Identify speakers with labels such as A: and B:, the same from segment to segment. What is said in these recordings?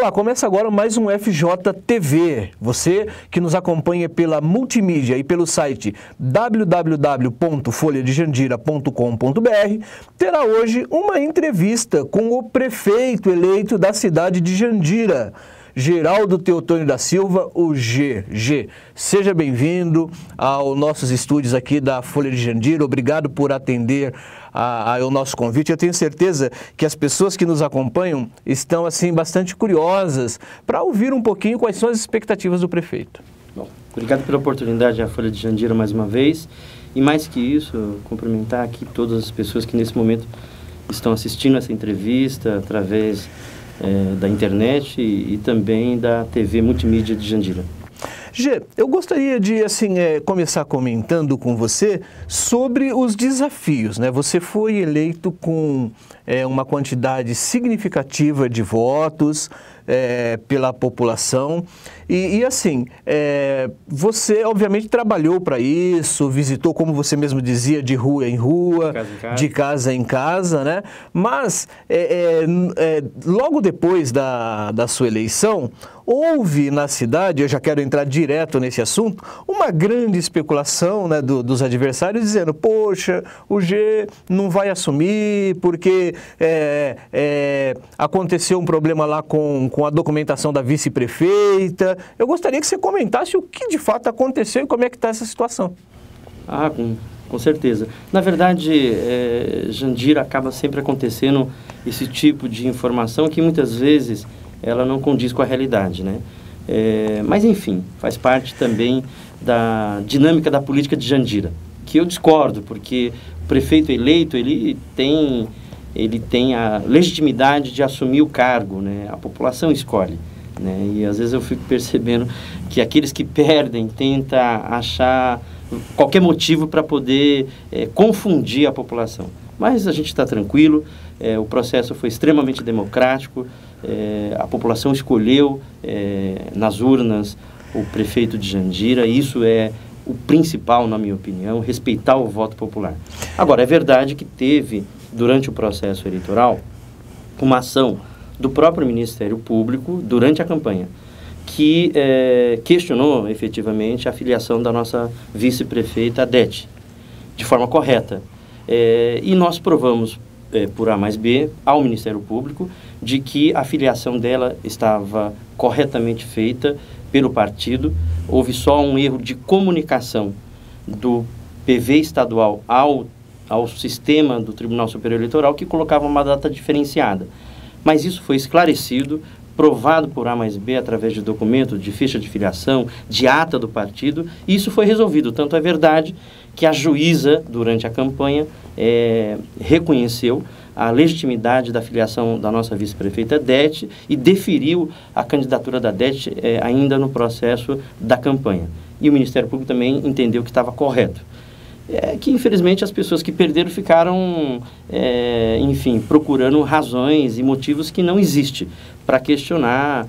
A: Olá, começa agora mais um FJ TV. Você que nos acompanha pela multimídia e pelo site www.folhadejandira.com.br terá hoje uma entrevista com o prefeito eleito da cidade de Jandira, Geraldo Teotônio da Silva, o GG. Seja bem-vindo aos nossos estúdios aqui da Folha de Jandira. Obrigado por atender ao nosso convite. Eu tenho certeza que as pessoas que nos acompanham estão assim bastante curiosas para ouvir um pouquinho quais são as expectativas do prefeito.
B: Bom, obrigado pela oportunidade à Folha de Jandira mais uma vez. E mais que isso, cumprimentar aqui todas as pessoas que nesse momento estão assistindo essa entrevista através da internet e também da TV Multimídia de Jandira.
A: Gê, eu gostaria de começar comentando com você sobre os desafios, né? Você foi eleito com uma quantidade significativa de votos pela população e você obviamente trabalhou para isso, visitou, como você mesmo dizia, de rua em rua, de casa em casa, né? Mas logo depois da sua eleição, houve na cidade, eu já quero entrar direto nesse assunto, uma grande especulação, né, dos adversários dizendo, poxa, o G não vai assumir porque aconteceu um problema lá com a documentação da vice-prefeita. Eu gostaria que você comentasse o que de fato aconteceu e como é que está essa situação.
B: Com certeza. Na verdade, Jandira acaba sempre acontecendo esse tipo de informação que muitas vezes ela não condiz com a realidade, né? Mas, enfim, faz parte também da dinâmica da política de Jandira, que eu discordo, porque o prefeito eleito, ele tem a legitimidade de assumir o cargo, né? A população escolhe, né? E, às vezes, eu fico percebendo que aqueles que perdem tentam achar qualquer motivo para poder confundir a população. Mas a gente está tranquilo, o processo foi extremamente democrático, a população escolheu nas urnas o prefeito de Jandira, e isso é o principal, na minha opinião, respeitar o voto popular. Agora, é verdade que teve, durante o processo eleitoral, uma ação do próprio Ministério Público, durante a campanha, que questionou, efetivamente, a filiação da nossa vice-prefeita, Adete, de forma correta. E nós provamos, por A mais B, ao Ministério Público, de que a filiação dela estava corretamente feita pelo partido. Houve só um erro de comunicação do PV estadual ao sistema do Tribunal Superior Eleitoral, que colocava uma data diferenciada. Mas isso foi esclarecido, provado por A mais B através de documento, de ficha de filiação, de ata do partido, e isso foi resolvido. Tanto é verdade que a juíza, durante a campanha, reconheceu a legitimidade da filiação da nossa vice-prefeita Adete e deferiu a candidatura da Adete ainda no processo da campanha. E o Ministério Público também entendeu que estava correto. Que infelizmente as pessoas que perderam ficaram, enfim, procurando razões e motivos que não existem para questionar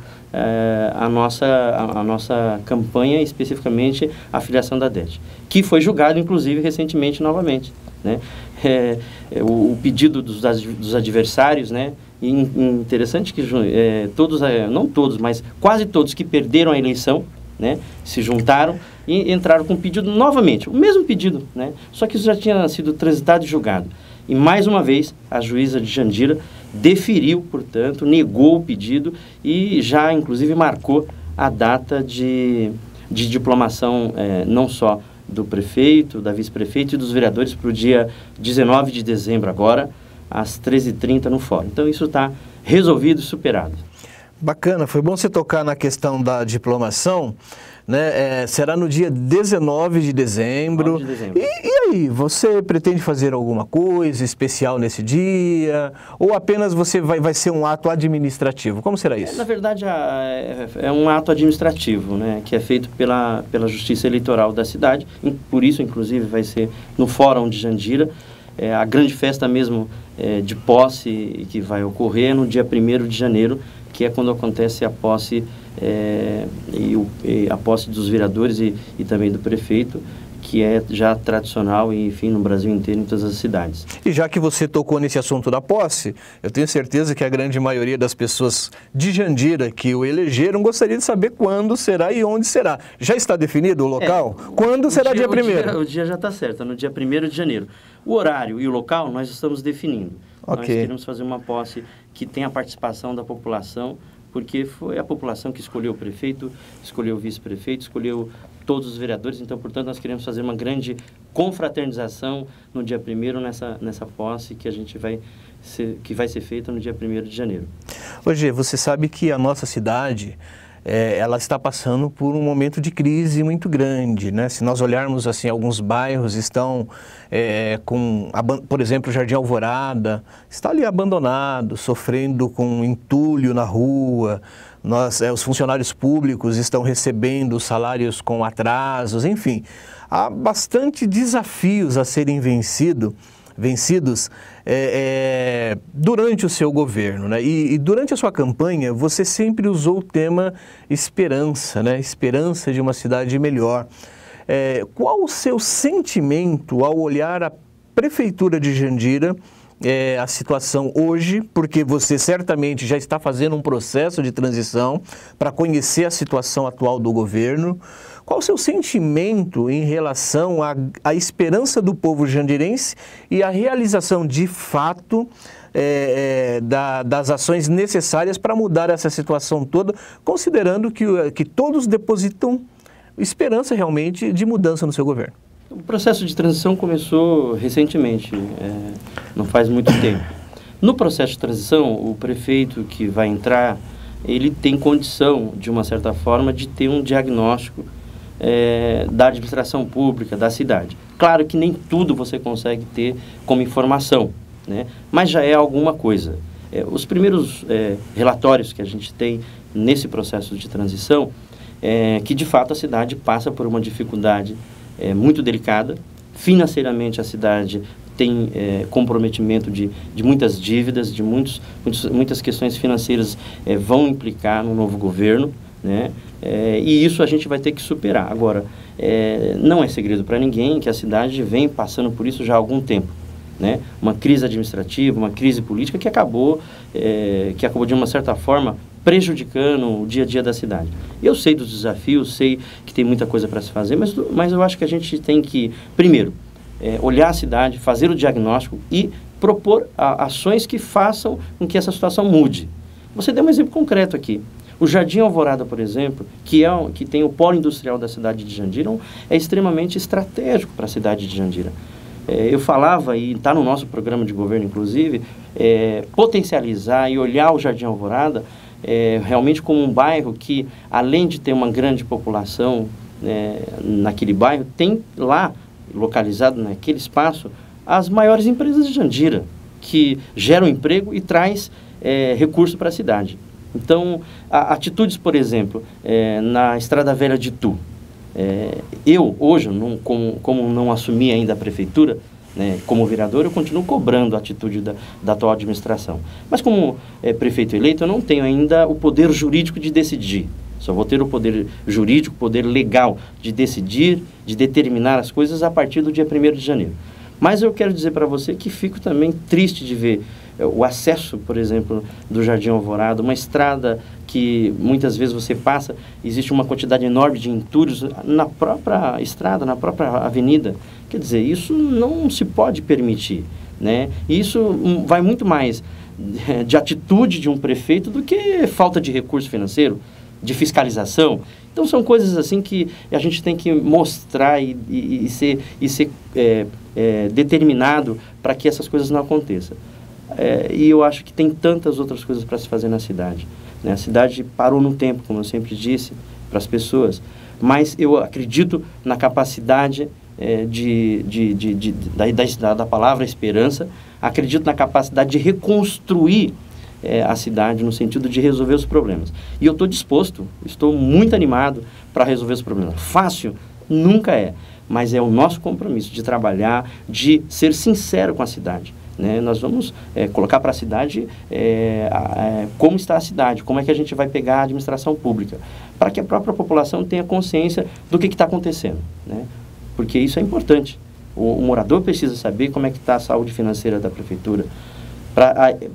B: a nossa campanha, especificamente a filiação da Adete, que foi julgado, inclusive, recentemente, novamente, né? O pedido dos adversários, né? E interessante que todos, não todos, mas quase todos que perderam a eleição, né, se juntaram e entraram com um pedido novamente, o mesmo pedido, né? Só que isso já tinha sido transitado e julgado. E mais uma vez, a juíza de Jandira deferiu, portanto, negou o pedido e já, inclusive, marcou a data de diplomação, não só do prefeito, da vice-prefeita e dos vereadores para o dia 19 de dezembro agora, às 13h30 no fórum. Então, isso está resolvido e superado.
A: Bacana, foi bom você tocar na questão da diplomação, né? Será no dia 19 de dezembro.
B: 9 de dezembro.
A: E aí, você pretende fazer alguma coisa especial nesse dia? Ou apenas vai ser um ato administrativo? Como será isso?
B: Na verdade, é um ato administrativo, né, que é feito pela Justiça Eleitoral da cidade. Por isso, inclusive, vai ser no Fórum de Jandira. A grande festa mesmo de posse que vai ocorrer no dia 1º de janeiro, que é quando acontece a posse, a posse dos vereadores e também do prefeito, que é já tradicional e, enfim, no Brasil inteiro, em todas as cidades.
A: E já que você tocou nesse assunto da posse, eu tenho certeza que a grande maioria das pessoas de Jandira que o elegeram gostaria de saber quando será e onde será. Já está definido o local? Quando será dia 1º?
B: O dia já está certo, no dia 1º de janeiro. O horário e o local nós estamos definindo.
A: Okay.
B: Nós queremos fazer uma posse que tenha a participação da população, porque foi a população que escolheu o prefeito, escolheu o vice-prefeito, escolheu todos os vereadores. Então, portanto, nós queremos fazer uma grande confraternização no dia 1º nessa posse que vai ser feita no dia 1º de janeiro.
A: Hoje, você sabe que a nossa cidade, ela está passando por um momento de crise muito grande, né? Se nós olharmos assim, alguns bairros estão por exemplo, o Jardim Alvorada está ali abandonado, sofrendo com entulho na rua. Os funcionários públicos estão recebendo salários com atrasos, enfim, há bastante desafios a serem vencidos durante o seu governo, né? E durante a sua campanha, você sempre usou o tema esperança, né? Esperança de uma cidade melhor. Qual o seu sentimento ao olhar a Prefeitura de Jandira, a situação hoje, porque você certamente já está fazendo um processo de transição para conhecer a situação atual do governo? Qual o seu sentimento em relação à esperança do povo jandirense e à realização de fato das ações necessárias para mudar essa situação toda, considerando que todos depositam esperança realmente de mudança no seu governo?
B: O processo de transição começou recentemente, não faz muito tempo. No processo de transição, o prefeito que vai entrar, ele tem condição, de uma certa forma, de ter um diagnóstico da administração pública, da cidade. Claro que nem tudo você consegue ter como informação, né? Mas já é alguma coisa. Os primeiros relatórios que a gente tem nesse processo de transição que de fato a cidade passa por uma dificuldade muito delicada. Financeiramente a cidade tem comprometimento de muitas dívidas, muitas questões financeiras vão implicar no novo governo, né? E isso a gente vai ter que superar. Agora, não é segredo para ninguém que a cidade vem passando por isso já há algum tempo, né? Uma crise administrativa, uma crise política que acabou de uma certa forma prejudicando o dia a dia da cidade. Eu sei dos desafios, sei que tem muita coisa para se fazer, mas eu acho que a gente tem que, primeiro, olhar a cidade, fazer o diagnóstico e propor ações que façam com que essa situação mude. Você deu um exemplo concreto aqui. O Jardim Alvorada, por exemplo, que tem o polo industrial da cidade de Jandira, é extremamente estratégico para a cidade de Jandira. Eu falava, e está no nosso programa de governo, inclusive, potencializar e olhar o Jardim Alvorada realmente como um bairro que, além de ter uma grande população naquele bairro, tem lá, localizado naquele espaço, as maiores empresas de Jandira, que geram emprego e traz recurso para a cidade. Então, atitudes, por exemplo, na Estrada Velha de Itu. Eu, hoje, como não assumi ainda a prefeitura, né, como vereador, eu continuo cobrando a atitude da atual administração. Mas como prefeito eleito, eu não tenho ainda o poder jurídico de decidir. Só vou ter o poder jurídico, o poder legal de decidir, de determinar as coisas a partir do dia 1º de janeiro. Mas eu quero dizer para você que fico também triste de ver o acesso, por exemplo, do Jardim Alvorada, uma estrada que muitas vezes você passa, existe uma quantidade enorme de entulhos na própria estrada, na própria avenida. Quer dizer, isso não se pode permitir, né? E isso vai muito mais de atitude de um prefeito do que falta de recurso financeiro, de fiscalização. Então, são coisas assim que a gente tem que mostrar e ser determinado para que essas coisas não aconteçam. E eu acho que tem tantas outras coisas para se fazer na cidade, né? A cidade parou no tempo, como eu sempre disse, para as pessoas, mas eu acredito na capacidade da palavra esperança, acredito na capacidade de reconstruir a cidade no sentido de resolver os problemas. E eu estou disposto, estou muito animado para resolver os problemas. Fácil? Nunca é, mas é o nosso compromisso de trabalhar, de ser sincero com a cidade, né? Nós vamos colocar para a cidade como está a cidade, como é que a gente vai pegar a administração pública, para que a própria população tenha consciência do que está acontecendo, né? porque isso é importante. O morador precisa saber como é que está a saúde financeira da prefeitura,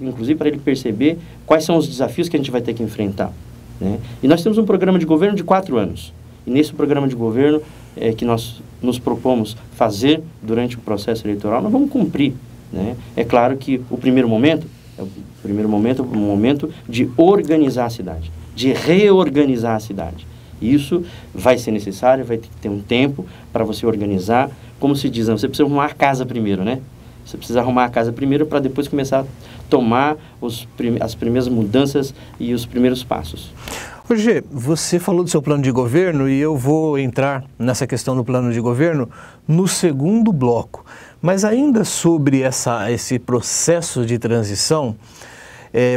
B: inclusive para ele perceber quais são os desafios que a gente vai ter que enfrentar, né? E nós temos um programa de governo de 4 anos. E nesse programa de governo que nós nos propomos fazer durante o processo eleitoral, nós vamos cumprir, né? É claro que o primeiro momento é um momento de organizar a cidade, de reorganizar a cidade. Isso vai ser necessário, vai ter que ter um tempo para você organizar. Como se diz, você precisa arrumar a casa primeiro, né? Você precisa arrumar a casa primeiro para depois começar a tomar as primeiras mudanças e os primeiros passos.
A: Roger, você falou do seu plano de governo e eu vou entrar nessa questão do plano de governo no segundo bloco. Mas ainda sobre esse processo de transição,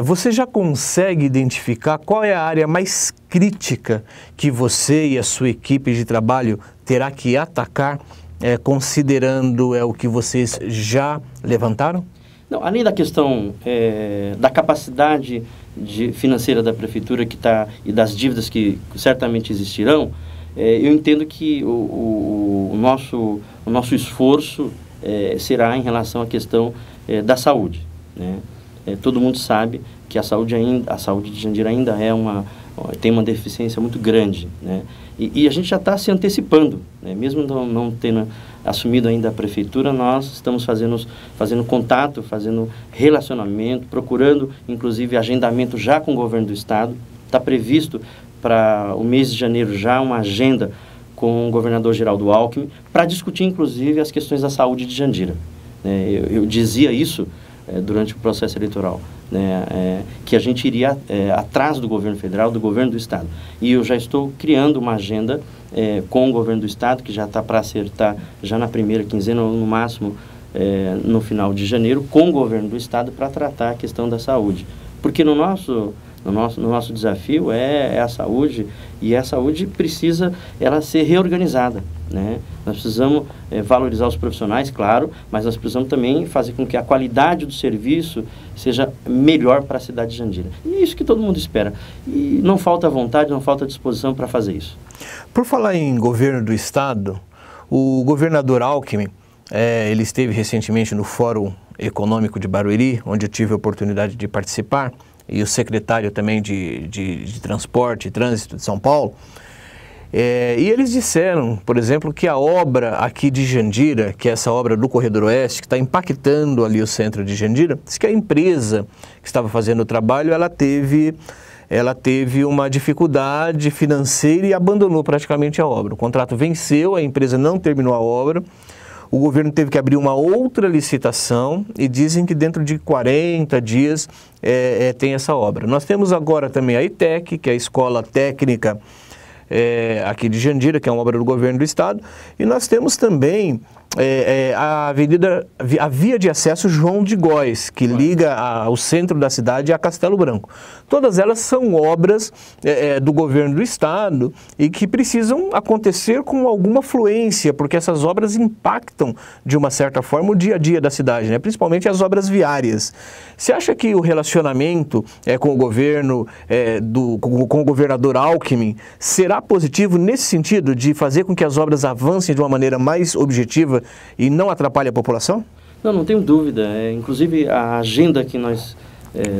A: você já consegue identificar qual é a área mais crítica que você e a sua equipe de trabalho terá que atacar, considerando o que vocês já levantaram?
B: Não, além da questão da capacidade financeira da prefeitura e das dívidas que certamente existirão, eu entendo que o nosso esforço será em relação à questão da saúde, né? Todo mundo sabe que a saúde de Jandira ainda tem uma deficiência muito grande, né? E a gente já está se antecipando, né? Mesmo não tendo assumido ainda a prefeitura, nós estamos fazendo contato, fazendo relacionamento, procurando, inclusive, agendamento já com o governo do estado. Está previsto para o mês de janeiro já uma agenda com o governador Geraldo Alckmin para discutir, inclusive, as questões da saúde de Jandira, né? Eu dizia isso durante o processo eleitoral, né, que a gente iria atrás do governo federal, do governo do estado. E eu já estou criando uma agenda com o governo do estado, que já está para acertar já na primeira quinzena, ou no máximo no final de janeiro, com o governo do estado para tratar a questão da saúde. Porque no nosso desafio é a saúde, e a saúde precisa ser reorganizada, né? Nós precisamos valorizar os profissionais, claro, mas nós precisamos também fazer com que a qualidade do serviço seja melhor para a cidade de Jandira. E é isso que todo mundo espera. E não falta vontade, não falta disposição para fazer isso.
A: Por falar em governo do estado, o governador Alckmin, ele esteve recentemente no Fórum Econômico de Barueri, onde eu tive a oportunidade de participar, e o secretário também de Transporte e Trânsito de São Paulo, e eles disseram, por exemplo, que a obra aqui de Jandira, que é essa obra do Corredor Oeste, que está impactando ali o centro de Jandira, diz que a empresa que estava fazendo o trabalho, ela teve uma dificuldade financeira e abandonou praticamente a obra. O contrato venceu, a empresa não terminou a obra, o governo teve que abrir uma outra licitação e dizem que dentro de 40 dias tem essa obra. Nós temos agora também a ITEC, que é a Escola Técnica aqui de Jandira, que é uma obra do governo do estado, e nós temos também a via de acesso João de Góes, que liga o centro da cidade a Castelo Branco. Todas elas são obras do governo do estado e que precisam acontecer com alguma fluência, porque essas obras impactam de uma certa forma o dia a dia da cidade, né? Principalmente as obras viárias. Você acha que o relacionamento com o governo, com o governador Alckmin, será positivo nesse sentido de fazer com que as obras avancem de uma maneira mais objetiva e não atrapalhe a população?
B: Não tenho dúvida. Inclusive, a agenda que nós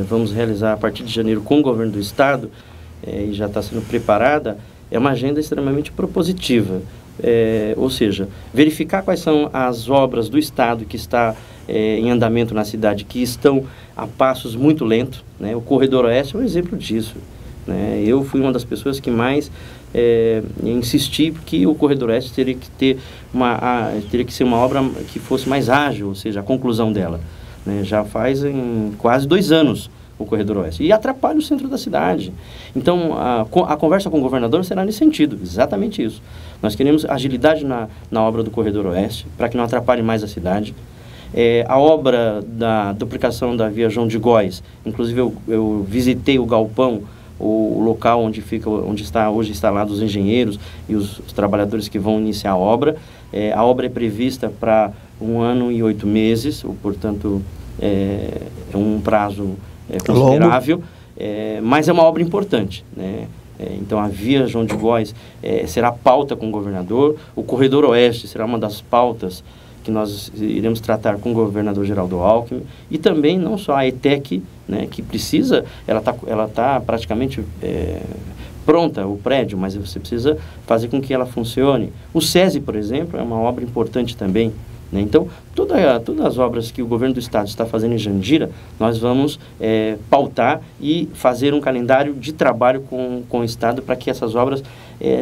B: vamos realizar a partir de janeiro com o governo do estado, e já está sendo preparada, é uma agenda extremamente propositiva. Ou seja, verificar quais são as obras do estado que está em andamento na cidade, que estão a passos muito lentos, né? O Corredor Oeste é um exemplo disso, né? Eu fui uma das pessoas que mais insisti que o Corredor Oeste teria que ser uma obra que fosse mais ágil, ou seja, a conclusão dela, né? Já faz quase 2 anos o Corredor Oeste, e atrapalha o centro da cidade. Então, a conversa com o governador será nesse sentido, exatamente isso. Nós queremos agilidade na obra do Corredor Oeste, para que não atrapalhe mais a cidade. A obra da duplicação da via João de Góes, inclusive eu visitei o galpão, o local onde está hoje instalados os engenheiros e os trabalhadores que vão iniciar a obra. A obra é prevista para 1 ano e 8 meses, portanto, é um prazo considerável, mas é uma obra importante, né? Então, a via João de Góes será pauta com o governador, o Corredor Oeste será uma das pautas que nós iremos tratar com o governador Geraldo Alckmin, e também não só a ETEC, né, que precisa, ela tá praticamente pronta, o prédio, mas você precisa fazer com que ela funcione. O SESI, por exemplo, é uma obra importante também, né? Então, todas as obras que o governo do estado está fazendo em Jandira, nós vamos pautar e fazer um calendário de trabalho com o estado para que essas obras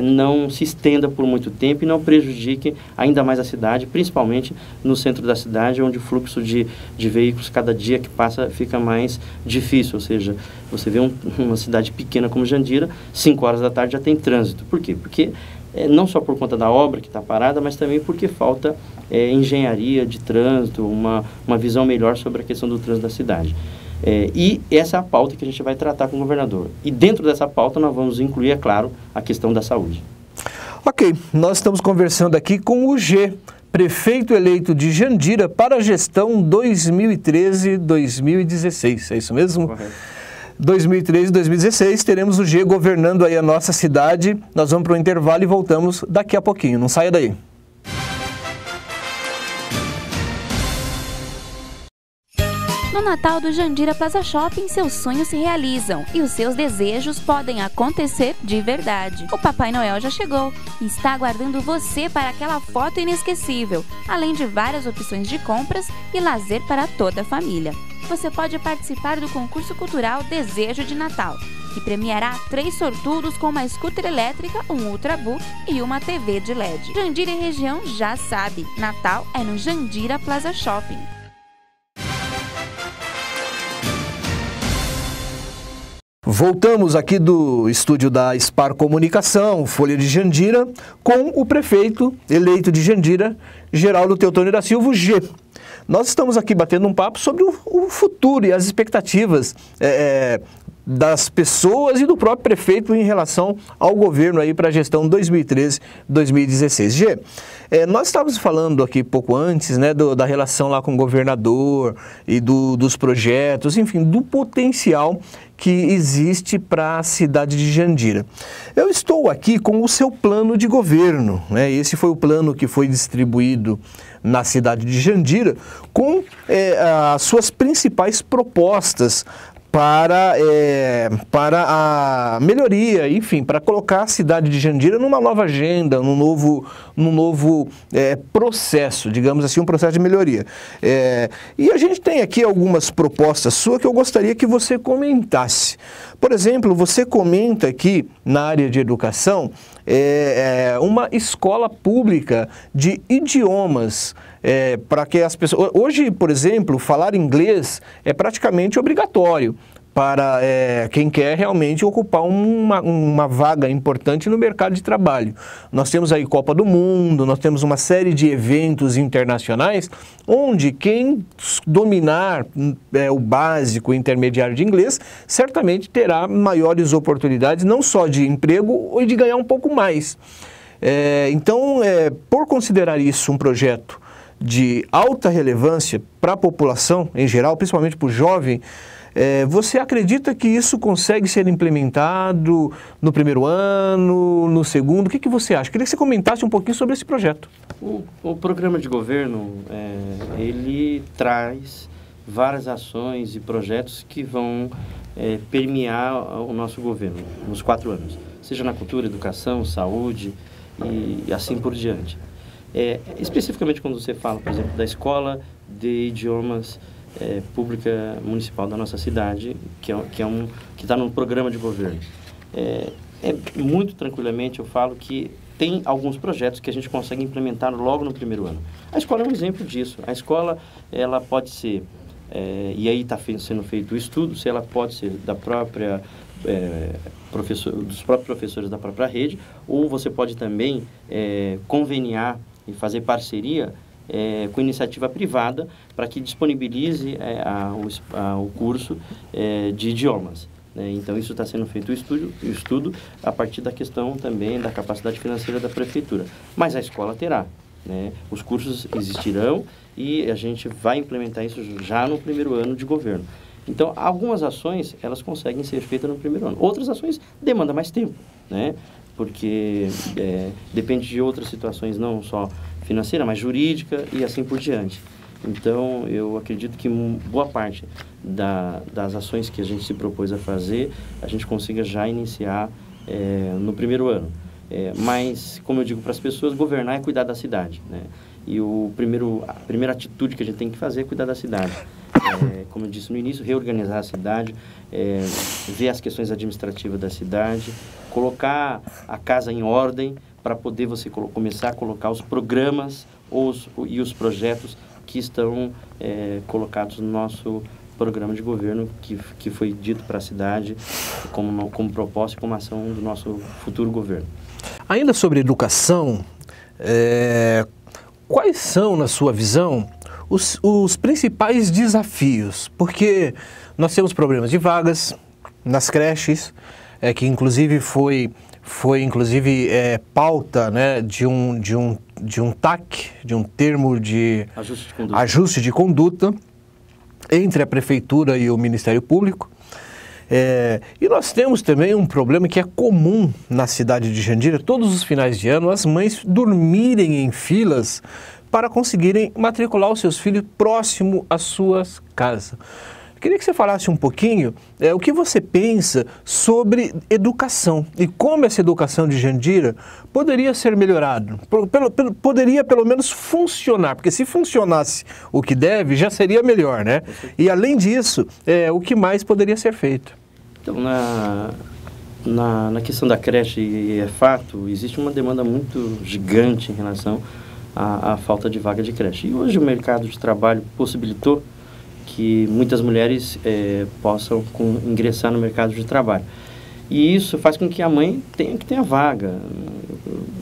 B: não se estendam por muito tempo e não prejudiquem ainda mais a cidade, principalmente no centro da cidade, onde o fluxo de veículos cada dia que passa fica mais difícil. Ou seja, você vê uma cidade pequena como Jandira, 5 horas da tarde já tem trânsito. Por quê? Porque não só por conta da obra que está parada, mas também porque falta engenharia de trânsito, uma visão melhor sobre a questão do trânsito da cidade. E essa é a pauta que a gente vai tratar com o governador. E dentro dessa pauta nós vamos incluir, é claro, a questão da saúde.
A: Ok, nós estamos conversando aqui com o G, prefeito eleito de Jandira para a gestão 2013-2016, é isso mesmo?
B: Correto.
A: 2013 e 2016, teremos o G governando aí a nossa cidade. Nós vamos para o intervalo e voltamos daqui a pouquinho. Não saia daí.
C: No Natal do Jandira Plaza Shopping, seus sonhos se realizam e os seus desejos podem acontecer de verdade. O Papai Noel já chegou e está aguardando você para aquela foto inesquecível, além de várias opções de compras e lazer para toda a família. Você pode participar do concurso cultural Desejo de Natal, que premiará 3 sortudos com uma scooter elétrica, um Ultrabook e uma TV de LED. Jandira e região já sabe, Natal é no Jandira Plaza Shopping.
A: Voltamos aqui do estúdio da Spar Comunicação, Folha de Jandira, com o prefeito eleito de Jandira, Geraldo Teotônio da Silva, G. Nós estamos aqui batendo um papo sobre o futuro e as expectativas das pessoas e do próprio prefeito em relação ao governo aí para a gestão 2013-2016. G, nós estávamos falando aqui pouco antes, né, da relação lá com o governador e dos projetos, enfim, do potencial que existe para a cidade de Jandira. Eu estou aqui com o seu plano de governo, né? Esse foi o plano que foi distribuído na cidade de Jandira com as suas principais propostas para a melhoria, enfim, para colocar a cidade de Jandira numa nova agenda, num novo processo, digamos assim, um processo de melhoria. E a gente tem aqui algumas propostas suas que eu gostaria que você comentasse. Por exemplo, você comenta aqui na área de educação uma escola pública de idiomas, para que as pessoas... Hoje, por exemplo, falar inglês é praticamente obrigatório para quem quer realmente ocupar uma vaga importante no mercado de trabalho. Nós temos aí Copa do Mundo, nós temos uma série de eventos internacionais onde quem dominar o básico, o intermediário de inglês, certamente terá maiores oportunidades, não só de emprego, ou de ganhar um pouco mais. Então, por considerar isso um projeto de alta relevância para a população em geral, principalmente para o jovem, você acredita que isso consegue ser implementado no primeiro ano, no segundo? O que você acha? Queria que você comentasse um pouquinho sobre esse projeto.
B: O programa de governo, ele traz várias ações e projetos que vão permear o nosso governo nos 4 anos, seja na cultura, educação, saúde e assim por diante. Especificamente quando você fala, por exemplo, da escola de idiomas pública municipal da nossa cidade, que está no programa de governo. Muito tranquilamente eu falo que tem alguns projetos que a gente consegue implementar logo no primeiro ano. A escola é um exemplo disso. A escola, ela pode ser, e aí está sendo feito o estudo, se ela pode ser da própria dos próprios professores da própria rede, ou você pode também conveniar e fazer parceria com iniciativa privada para que disponibilize o curso de idiomas. Então, isso está sendo feito o estudo a partir da questão também da capacidade financeira da prefeitura. Mas a escola terá, né? Os cursos existirão e a gente vai implementar isso já no primeiro ano de governo. Então, algumas ações, elas conseguem ser feitas no primeiro ano. Outras ações demandam mais tempo, né? Porque depende de outras situações, não só financeira, mas jurídica e assim por diante. Então, eu acredito que boa parte das ações que a gente se propôs a fazer, a gente consiga já iniciar no primeiro ano. Mas, como eu digo para as pessoas, governar é cuidar da cidade, né? E a primeira atitude que a gente tem que fazer é cuidar da cidade. Como eu disse no início, reorganizar a cidade, ver as questões administrativas da cidade, colocar a casa em ordem para poder você começar a colocar os programas e os projetos que estão colocados no nosso programa de governo, que foi dito para a cidade como propósito e como ação do nosso futuro governo.
A: Ainda sobre educação, quais são, na sua visão, os principais desafios? Porque nós temos problemas de vagas nas creches, que inclusive foi pauta, né, de um TAC, de um termo de ajuste de conduta entre a Prefeitura e o Ministério Público. E nós temos também um problema que é comum na cidade de Jandira, todos os finais de ano, as mães dormirem em filas para conseguirem matricular os seus filhos próximo às suas casas. Queria que você falasse um pouquinho o que você pensa sobre educação e como essa educação de Jandira poderia ser melhorada, poderia pelo menos funcionar, porque se funcionasse o que deve, já seria melhor, né? E além disso, o que mais poderia ser feito?
B: Então, na questão da creche, é fato, existe uma demanda muito gigante em relação à falta de vaga de creche. E hoje o mercado de trabalho possibilitou que muitas mulheres possam ingressar no mercado de trabalho. E isso faz com que a mãe tenha que ter a vaga.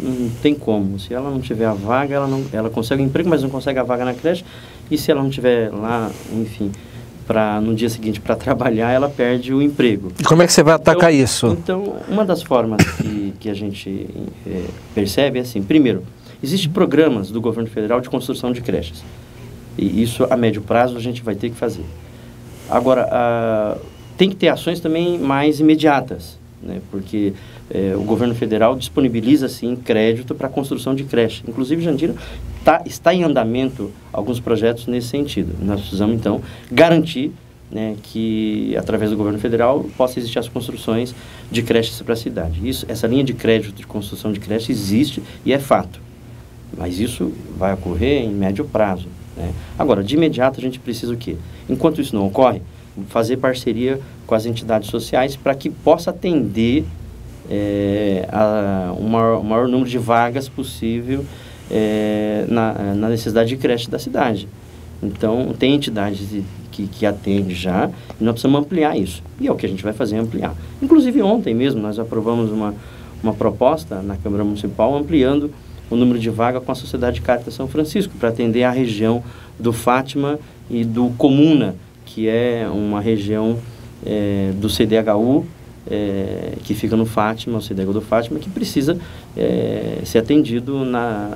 B: Não tem como. Se ela não tiver a vaga, ela consegue o emprego, mas não consegue a vaga na creche. E se ela não tiver lá, enfim, no dia seguinte para trabalhar, ela perde o emprego.
A: E como é que você vai atacar isso?
B: Então, uma das formas que a gente percebe é assim, primeiro, existem programas do governo federal de construção de creches. E isso, a médio prazo, a gente vai ter que fazer. Agora, tem que ter ações também mais imediatas, né? Porque o governo federal disponibiliza, sim, crédito para a construção de creche. Inclusive, Jandira está em andamento alguns projetos nesse sentido. Nós precisamos, então, garantir, né, que, através do governo federal, possa existir as construções de creches para a cidade. Essa linha de crédito de construção de creche existe e é fato. Mas isso vai ocorrer em médio prazo, né? Agora, de imediato, a gente precisa o quê? Enquanto isso não ocorre, fazer parceria com as entidades sociais para que possa atender o maior número de vagas possível na necessidade de creche da cidade. Então, tem entidades que atendem já, e nós precisamos ampliar isso. E é o que a gente vai fazer, ampliar. Inclusive, ontem mesmo, nós aprovamos uma proposta na Câmara Municipal ampliando o número de vagas com a Sociedade Caritas São Francisco, para atender a região do Fátima e do Comuna, que é uma região do CDHU, que fica no Fátima, o CDHU do Fátima, que precisa ser atendido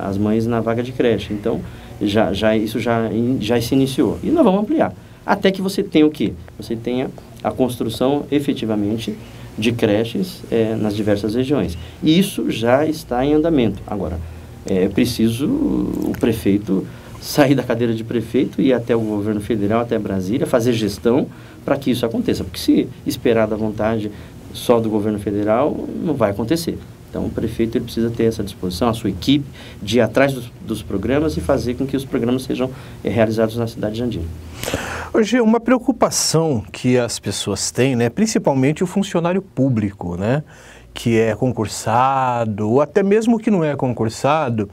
B: as mães na vaga de creche. Então, isso já se iniciou. E nós vamos ampliar. Até que você tenha o quê? Você tenha a construção, efetivamente, de creches nas diversas regiões. E isso já está em andamento. Agora, é preciso o prefeito sair da cadeira de prefeito e ir até o governo federal, até Brasília, fazer gestão para que isso aconteça. Porque se esperar da vontade só do governo federal, não vai acontecer. Então, o prefeito ele precisa ter essa disposição, a sua equipe, de ir atrás dos programas e fazer com que os programas sejam realizados na cidade de Jandira.
A: Hoje, uma preocupação que as pessoas têm, né, principalmente o funcionário público, né, que é concursado, ou até mesmo que não é concursado,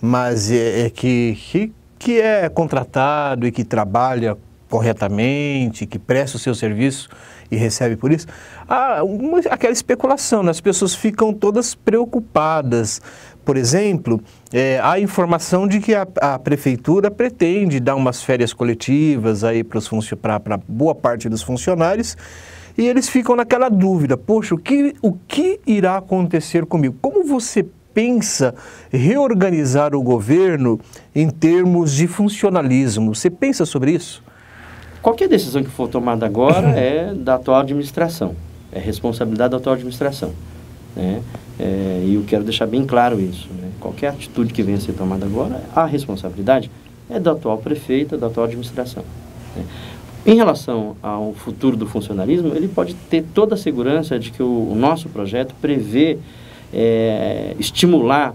A: mas que é contratado e que trabalha corretamente, que presta o seu serviço e recebe por isso, aquela especulação, né? As pessoas ficam todas preocupadas. Por exemplo, há informação de que a prefeitura pretende dar umas férias coletivas aí para boa parte dos funcionários, e eles ficam naquela dúvida, poxa, o que irá acontecer comigo? Como você pensa reorganizar o governo em termos de funcionalismo? Você pensa sobre isso?
B: Qualquer decisão que for tomada agora é da atual administração, é responsabilidade da atual administração, né? E eu quero deixar bem claro isso, né? Qualquer atitude que venha a ser tomada agora, a responsabilidade é da atual prefeita, da atual administração, né? Em relação ao futuro do funcionalismo, ele pode ter toda a segurança de que o nosso projeto prevê estimular,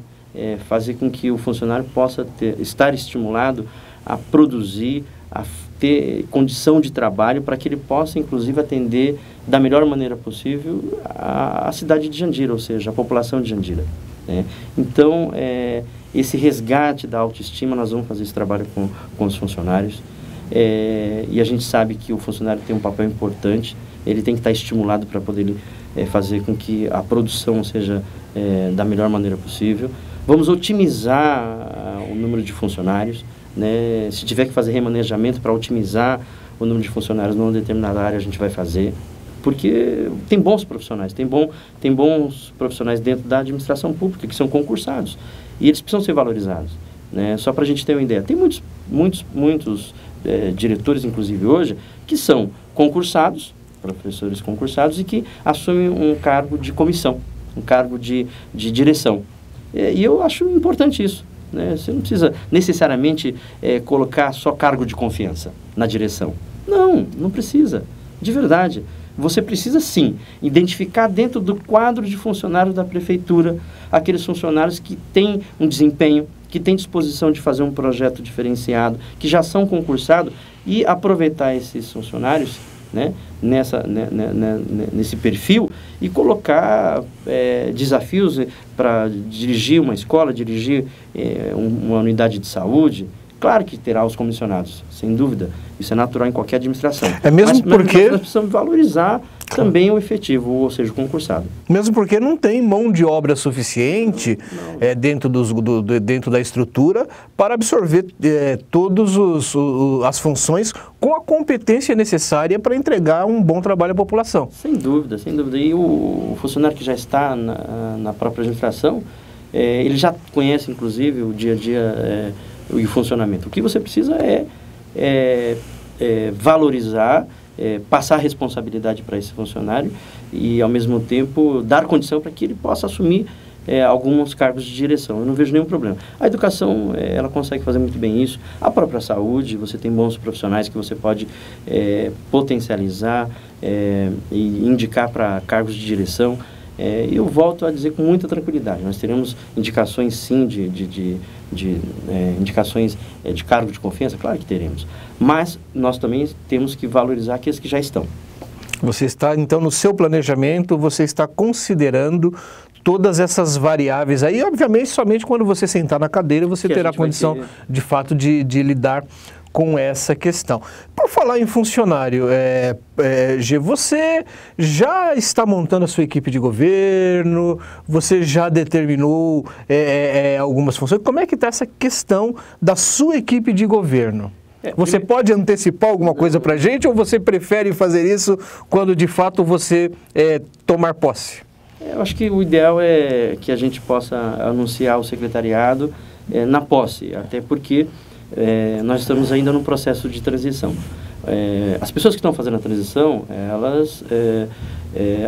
B: fazer com que o funcionário possa estar estimulado a produzir, a ter condição de trabalho para que ele possa, inclusive, atender da melhor maneira possível a cidade de Jandira, ou seja, a população de Jandira, né? Então, esse resgate da autoestima, nós vamos fazer esse trabalho com os funcionários. E a gente sabe que o funcionário tem um papel importante, ele tem que estar estimulado para poder fazer com que a produção seja da melhor maneira possível. Vamos otimizar o número de funcionários, né? Se tiver que fazer remanejamento para otimizar o número de funcionários numa determinada área, a gente vai fazer, porque tem bons profissionais, tem bons profissionais dentro da administração pública que são concursados e eles precisam ser valorizados, né? Só para a gente ter uma ideia, tem muitos diretores, inclusive hoje, que são concursados, professores concursados, e que assumem um cargo de comissão, um cargo de direção. E eu acho importante isso, né? Você não precisa necessariamente colocar só cargo de confiança na direção. Não precisa, de verdade. Você precisa, sim, identificar dentro do quadro de funcionários da prefeitura aqueles funcionários que têm um desempenho, que têm disposição de fazer um projeto diferenciado, que já são concursados, e aproveitar esses funcionários, né, nesse perfil e colocar desafios para dirigir uma escola, dirigir uma unidade de saúde. Claro que terá os comissionados, sem dúvida. Isso é natural em qualquer administração.
A: Mas nós
B: precisamos valorizar também o efetivo, ou seja, o concursado.
A: Mesmo porque não tem mão de obra suficiente dentro da estrutura para absorver todas as funções com a competência necessária para entregar um bom trabalho à população.
B: Sem dúvida, sem dúvida. E o funcionário que já está na própria administração, ele já conhece, inclusive, o dia a dia e o funcionamento. O que você precisa é valorizar, passar responsabilidade para esse funcionário e, ao mesmo tempo, dar condição para que ele possa assumir alguns cargos de direção. Eu não vejo nenhum problema. A educação, ela consegue fazer muito bem isso. A própria saúde, você tem bons profissionais que você pode potencializar e indicar para cargos de direção. E eu volto a dizer com muita tranquilidade, nós teremos indicações, sim, indicações de cargo de confiança, claro que teremos, mas nós também temos que valorizar aqueles que já estão.
A: Você está, então, no seu planejamento, você está considerando todas essas variáveis aí, obviamente, somente quando você sentar na cadeira, você terá condição, de fato, de lidar com essa questão. Por falar em funcionário, G, você já está montando a sua equipe de governo? Você já determinou algumas funções? Como é que está essa questão da sua equipe de governo? Você pode antecipar alguma coisa para a gente ou você prefere fazer isso quando de fato você tomar posse?
B: Eu acho que o ideal é que a gente possa anunciar o secretariado na posse, até porque nós estamos ainda num processo de transição. As pessoas que estão fazendo a transição, elas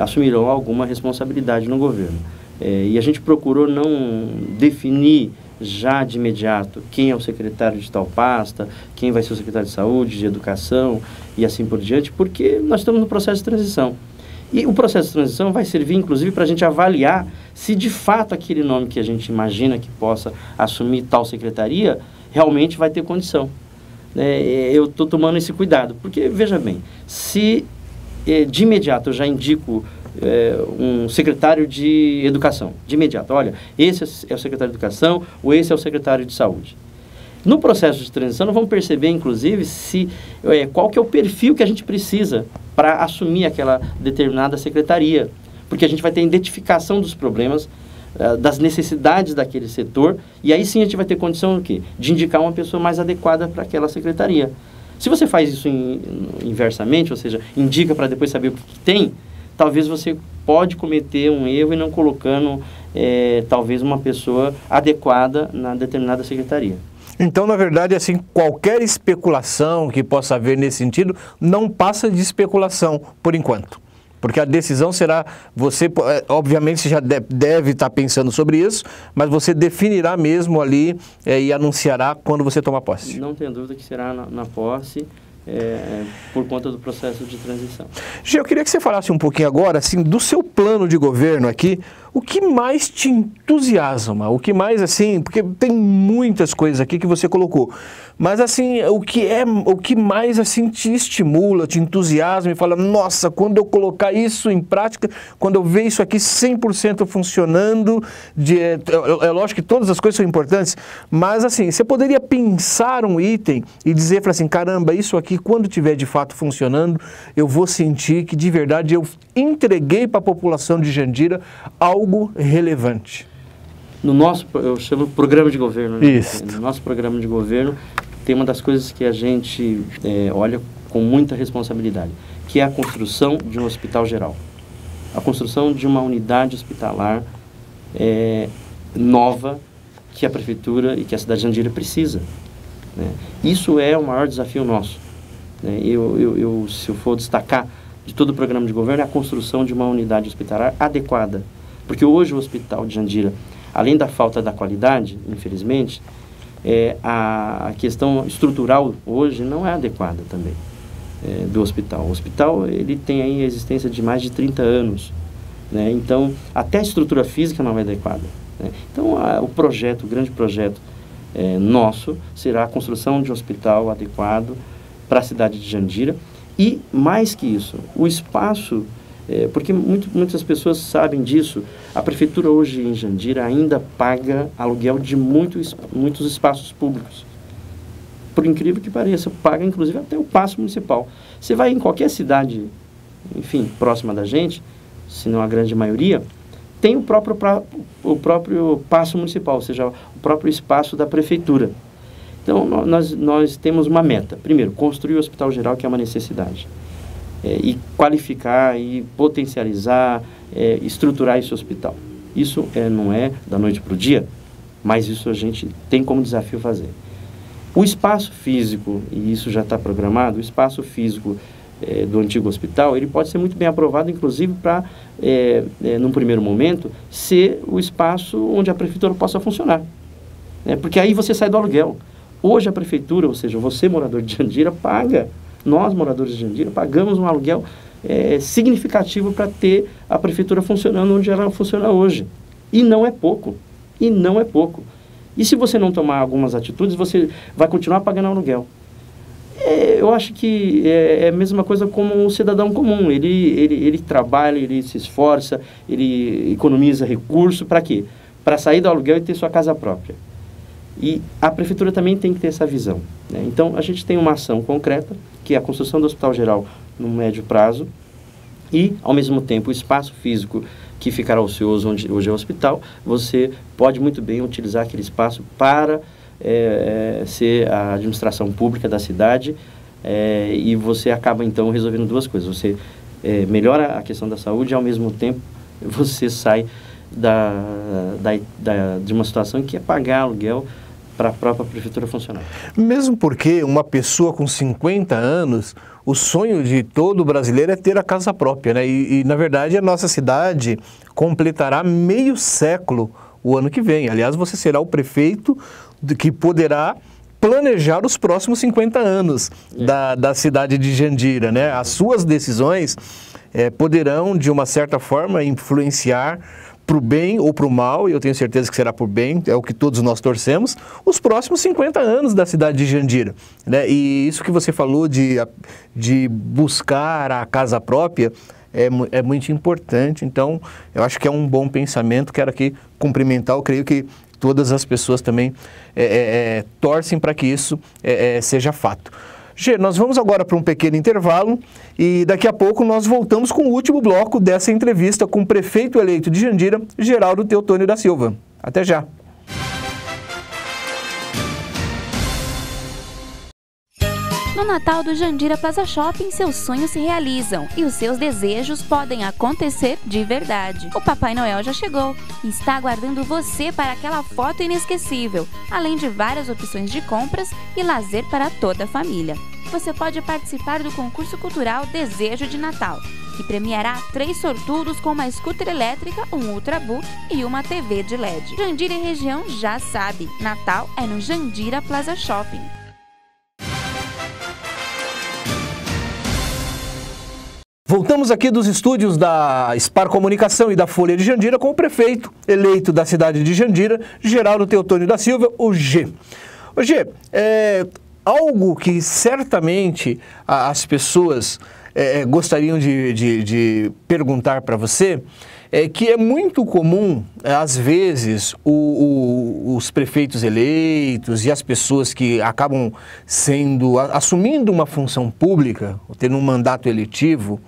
B: assumirão alguma responsabilidade no governo. E a gente procurou não definir já de imediato quem é o secretário de tal pasta, quem vai ser o secretário de saúde, de educação e assim por diante, porque nós estamos no processo de transição. E o processo de transição vai servir, inclusive, para a gente avaliar se de fato aquele nome que a gente imagina que possa assumir tal secretaria realmente vai ter condição. Eu estou tomando esse cuidado, porque, veja bem, se de imediato eu já indico um secretário de educação, de imediato, olha, esse é o secretário de educação ou esse é o secretário de saúde. No processo de transição, nós vamos perceber, inclusive, qual que é o perfil que a gente precisa para assumir aquela determinada secretaria, porque a gente vai ter a identificação dos problemas, das necessidades daquele setor, e aí sim a gente vai ter condição de indicar uma pessoa mais adequada para aquela secretaria. Se você faz isso inversamente, ou seja, indica para depois saber o que tem, talvez você pode cometer um erro e não colocando talvez uma pessoa adequada na determinada secretaria.
A: Então, na verdade, assim, qualquer especulação que possa haver nesse sentido não passa de especulação por enquanto. Porque a decisão será, você, obviamente, você já deve estar pensando sobre isso, mas você definirá mesmo ali e anunciará quando você tomar posse.
B: Não tenho dúvida que será na posse, por conta do processo de transição.
A: Gê, eu queria que você falasse um pouquinho agora, assim, do seu plano de governo aqui, o que mais te entusiasma, o que mais, assim, porque tem muitas coisas aqui que você colocou, mas, assim, o que mais, assim, te estimula, te entusiasma e fala, nossa, quando eu colocar isso em prática, quando eu ver isso aqui 100% funcionando, é lógico que todas as coisas são importantes, mas, assim, você poderia pensar um item e dizer, assim, caramba, isso aqui, quando tiver de fato funcionando, eu vou sentir que, de verdade, eu entreguei para a população de Jandira algo relevante.
B: No nosso, eu chamo programa de governo, né?
A: Isso.
B: No nosso programa de governo, tem uma das coisas que a gente olha com muita responsabilidade, que é a construção de um hospital geral. A construção de uma unidade hospitalar nova que a Prefeitura e que a cidade de Jandira precisa, né? Isso é o maior desafio nosso, né? Se eu for destacar de todo o programa de governo, é a construção de uma unidade hospitalar adequada. Porque hoje o hospital de Jandira, além da falta da qualidade, infelizmente, a questão estrutural hoje não é adequada também do hospital. O hospital ele tem aí a existência de mais de 30 anos, né? Então, até a estrutura física não é adequada, né? Então, o grande projeto nosso será a construção de um hospital adequado para a cidade de Jandira. E, mais que isso, o espaço, porque muitas pessoas sabem disso, a Prefeitura hoje em Jandira ainda paga aluguel de muitos espaços públicos. Por incrível que pareça, paga inclusive até o Paço Municipal. Você vai em qualquer cidade, enfim, próxima da gente, se não a grande maioria, tem o próprio Paço Municipal, ou seja, o próprio espaço da Prefeitura. Então, nós temos uma meta. Primeiro, construir o Hospital Geral, que é uma necessidade. E qualificar, e potencializar, estruturar esse hospital. Isso não é da noite para o dia, mas isso a gente tem como desafio fazer. O espaço físico, e isso já está programado, o espaço físico do antigo hospital, ele pode ser muito bem aprovado, inclusive, para, num primeiro momento, ser o espaço onde a Prefeitura possa funcionar. Porque aí você sai do aluguel. Hoje a Prefeitura, ou seja, você morador de Jandira, paga, nós moradores de Jandira, pagamos um aluguel significativo para ter a Prefeitura funcionando onde ela funciona hoje. E não é pouco. E se você não tomar algumas atitudes, você vai continuar pagando aluguel. Eu acho que é a mesma coisa como um cidadão comum. Ele trabalha, ele se esforça, ele economiza recurso. Para quê? Para sair do aluguel e ter sua casa própria. E a Prefeitura também tem que ter essa visão, né? Então, a gente tem uma ação concreta, que é a construção do Hospital Geral no médio prazo, e, ao mesmo tempo, o espaço físico que ficará ocioso, onde hoje é o hospital, você pode muito bem utilizar aquele espaço para ser a administração pública da cidade, e você acaba, então, resolvendo duas coisas. Você melhora a questão da saúde e, ao mesmo tempo, você sai de uma situação que é pagar aluguel para a própria Prefeitura funcionar.
A: Mesmo porque uma pessoa com 50 anos, o sonho de todo brasileiro é ter a casa própria, né? E na verdade, a nossa cidade completará meio século o ano que vem. Aliás, você será o prefeito que poderá planejar os próximos 50 anos da cidade de Jandira, né? As suas decisões poderão, de uma certa forma, influenciar para o bem ou para o mal, e eu tenho certeza que será por bem, é o que todos nós torcemos, os próximos 50 anos da cidade de Jandira, né? E isso que você falou de buscar a casa própria é muito importante. Então, eu acho que é um bom pensamento. Quero aqui cumprimentar, eu creio que todas as pessoas também torcem para que isso seja fato. Gê, nós vamos agora para um pequeno intervalo e daqui a pouco nós voltamos com o último bloco dessa entrevista com o prefeito eleito de Jandira, Geraldo Teotônio da Silva. Até já!
C: No Natal do Jandira Plaza Shopping, seus sonhos se realizam e os seus desejos podem acontecer de verdade. O Papai Noel já chegou e está aguardando você para aquela foto inesquecível, além de várias opções de compras e lazer para toda a família. Você pode participar do concurso cultural Desejo de Natal, que premiará 3 sortudos com uma scooter elétrica, um Ultrabook e uma TV de LED. Jandira e região já sabe, Natal é no Jandira Plaza Shopping.
A: Voltamos aqui dos estúdios da Spar Comunicação e da Folha de Jandira com o prefeito eleito da cidade de Jandira, Geraldo Teotônio da Silva, o G. O G, algo que certamente as pessoas gostariam de perguntar para você é que é muito comum, às vezes, os prefeitos eleitos e as pessoas que acabam assumindo uma função pública, tendo um mandato eletivo,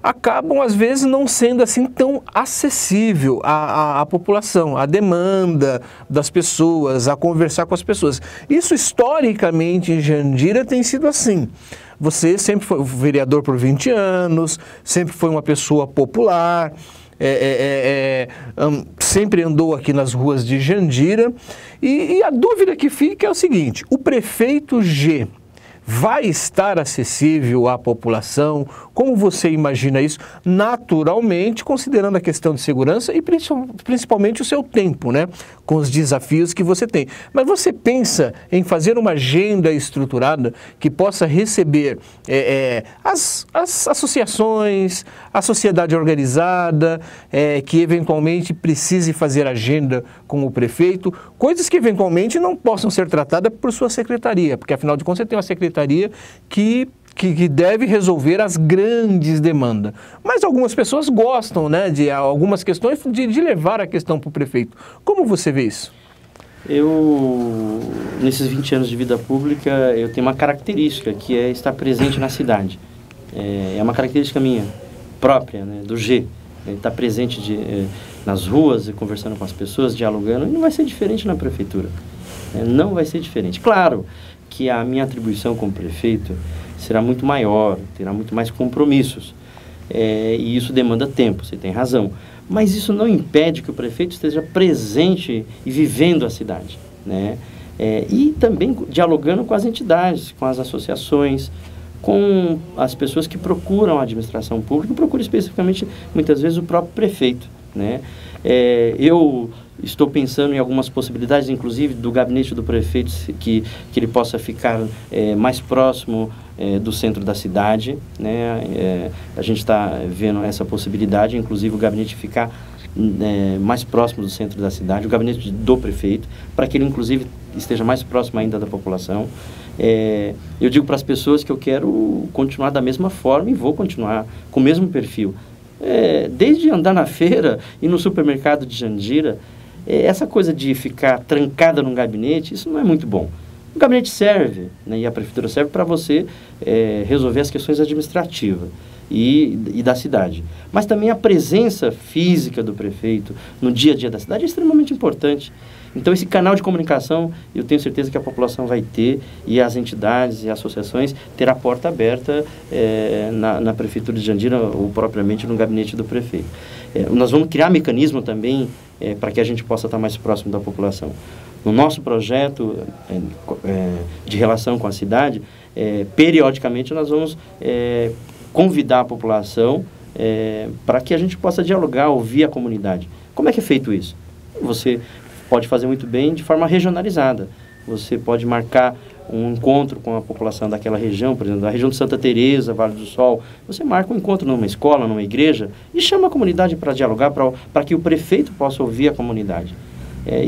A: acabam, às vezes, não sendo assim tão acessível à população, à demanda das pessoas, a conversar com as pessoas. Isso, historicamente, em Jandira tem sido assim. Você sempre foi vereador por 20 anos, sempre foi uma pessoa popular, sempre andou aqui nas ruas de Jandira. E a dúvida que fica é o seguinte: o prefeito G vai estar acessível à população? Como você imagina isso? Naturalmente, considerando a questão de segurança e principalmente o seu tempo, né? Com os desafios que você tem. Mas você pensa em fazer uma agenda estruturada que possa receber as associações, a sociedade organizada, que eventualmente precise fazer agenda com o prefeito, coisas que eventualmente não possam ser tratadas por sua secretaria, porque afinal de contas você tem uma secretaria que deve resolver as grandes demandas. Mas algumas pessoas gostam, né, de algumas questões, de levar a questão para o prefeito. Como você vê isso?
B: Nesses 20 anos de vida pública, eu tenho uma característica, que é estar presente na cidade. É uma característica minha, própria, né, do G. Estar presente nas ruas, conversando com as pessoas, dialogando, e não vai ser diferente na prefeitura. Não vai ser diferente. Claro que a minha atribuição como prefeito será muito maior, terá muito mais compromissos. E isso demanda tempo, você tem razão. Mas isso não impede que o prefeito esteja presente e vivendo a cidade, né? E também dialogando com as entidades, com as associações, com as pessoas que procuram a administração pública, procuram especificamente, muitas vezes, o próprio prefeito, né? Eu estou pensando em algumas possibilidades, inclusive do gabinete do prefeito, que ele possa ficar mais próximo do centro da cidade, né? A gente está vendo essa possibilidade, inclusive o gabinete ficar mais próximo do centro da cidade, o gabinete do prefeito, para que ele, inclusive, esteja mais próximo ainda da população. Eu digo para as pessoas que eu quero continuar da mesma forma e vou continuar com o mesmo perfil. Desde andar na feira e no supermercado de Jandira, essa coisa de ficar trancada num gabinete, isso não é muito bom. O gabinete serve, né, e a prefeitura serve para você resolver as questões administrativas e da cidade. Mas também a presença física do prefeito no dia a dia da cidade é extremamente importante. Então, esse canal de comunicação, eu tenho certeza que a população vai ter, e as entidades e associações terão a porta aberta na Prefeitura de Jandira, ou propriamente no gabinete do prefeito. Nós vamos criar mecanismo também para que a gente possa estar mais próximo da população. No nosso projeto de relação com a cidade, periodicamente nós vamos convidar a população para que a gente possa dialogar, ouvir a comunidade. Como é que é feito isso? Você pode fazer muito bem de forma regionalizada. Você pode marcar um encontro com a população daquela região, por exemplo, da região de Santa Teresa, Vale do Sol. Você marca um encontro numa escola, numa igreja, e chama a comunidade para dialogar, para que o prefeito possa ouvir a comunidade.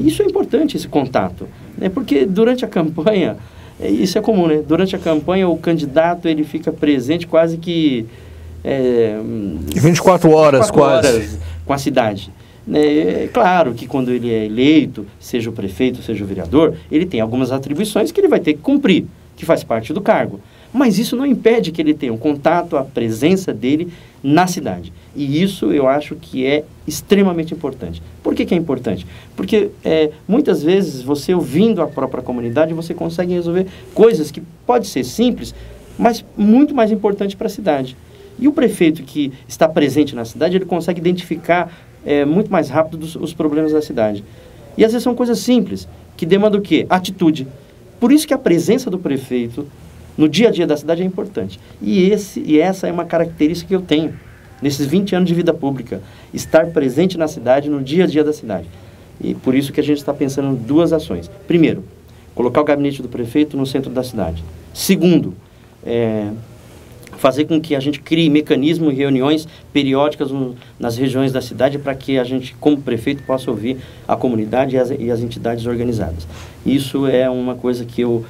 B: Isso é importante, esse contato, né? Porque durante a campanha, isso é comum, né? Durante a campanha, o candidato ele fica presente quase que
A: 24 horas quase
B: com a cidade. É claro que quando ele é eleito, seja o prefeito, seja o vereador, ele tem algumas atribuições que ele vai ter que cumprir, que faz parte do cargo. mas isso não impede que ele tenha um contato, a presença dele na cidade. E isso eu acho que é extremamente importante. Por que é importante? Porque muitas vezes você ouvindo a própria comunidade, você consegue resolver coisas que pode ser simples, mas muito mais importante para a cidade. E o prefeito que está presente na cidade, ele consegue identificar muito mais rápido os problemas da cidade. E às vezes são coisas simples, que demandam o quê? Atitude. Por isso que a presença do prefeito no dia a dia da cidade é importante. E essa é uma característica que eu tenho nesses 20 anos de vida pública, estar presente na cidade, no dia a dia da cidade. E por isso que a gente está pensando em 2 ações. Primeiro, colocar o gabinete do prefeito no centro da cidade. Segundo, fazer com que a gente crie mecanismos e reuniões periódicas nas regiões da cidade para que a gente, como prefeito, possa ouvir a comunidade e as entidades organizadas. Isso é uma coisa que eu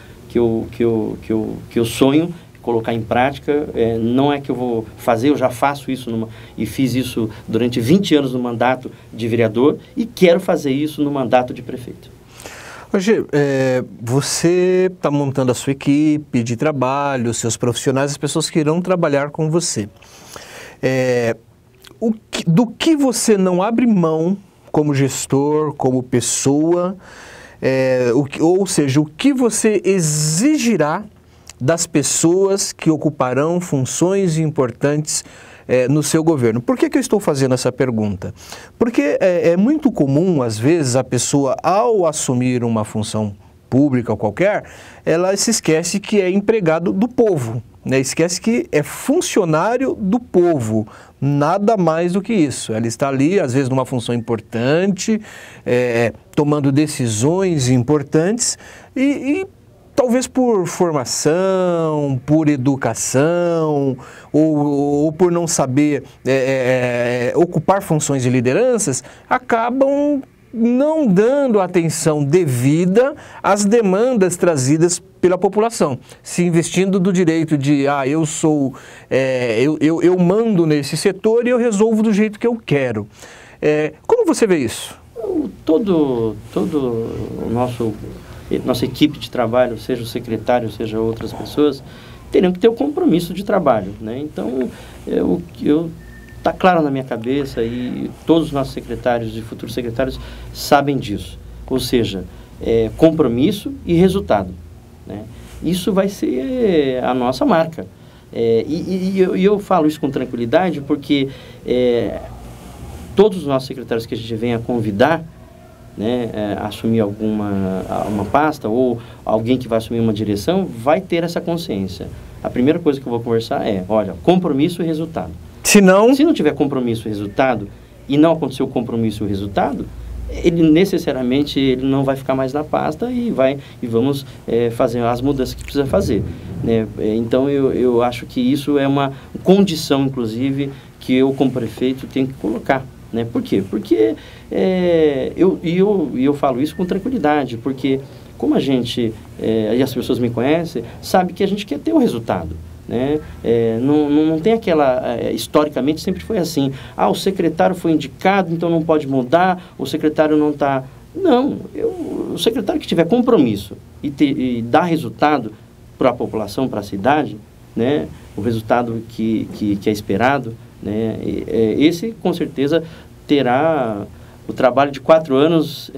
B: sonho colocar em prática. Não é que eu vou fazer, eu já faço isso e fiz isso durante 20 anos no mandato de vereador e quero fazer isso no mandato de prefeito.
A: Hoje, você está montando a sua equipe de trabalho, os seus profissionais, as pessoas que irão trabalhar com você. Do que você não abre mão como gestor, como pessoa, ou seja, o que você exigirá das pessoas que ocuparão funções importantes no seu governo. Por que eu estou fazendo essa pergunta? Porque é muito comum, às vezes, a pessoa, ao assumir uma função pública qualquer, ela se esquece que é empregado do povo, né? Esquece que é funcionário do povo, nada mais do que isso. Ela está ali, às vezes, numa função importante, tomando decisões importantes e talvez por formação, por educação, ou por não saber ocupar funções de lideranças, acabam não dando atenção devida às demandas trazidas pela população, se investindo do direito de, eu mando nesse setor e eu resolvo do jeito que eu quero. Como você vê isso?
B: Todo o nossa equipe de trabalho, seja o secretário, seja outras pessoas, teriam que ter o compromisso de trabalho, né? Então, está claro na minha cabeça e todos os nossos secretários e futuros secretários sabem disso. Ou seja, compromisso e resultado, né? Isso vai ser a nossa marca. Eu falo isso com tranquilidade porque todos os nossos secretários que a gente vem a convidar, né, assumir uma pasta ou alguém que vai assumir uma direção, vai ter essa consciência. A primeira coisa que eu vou conversar olha, compromisso e resultado. Se não tiver compromisso e resultado, e não aconteceu o compromisso e o resultado, ele necessariamente não vai ficar mais na pasta e vamos fazer as mudanças que precisa fazer, né? Então, eu acho que isso é uma condição, inclusive, que eu, como prefeito, tenho que colocar. Né? Por quê? Porque eu falo isso com tranquilidade, porque como a gente, e as pessoas me conhecem, sabe que a gente quer ter o resultado. Né? Não tem aquela, historicamente sempre foi assim, o secretário foi indicado, então não pode mudar, o secretário não está... Não, o secretário que tiver compromisso e dar resultado para a população, para a cidade, né? O resultado que é esperado, né? Esse, com certeza, terá o trabalho de 4 anos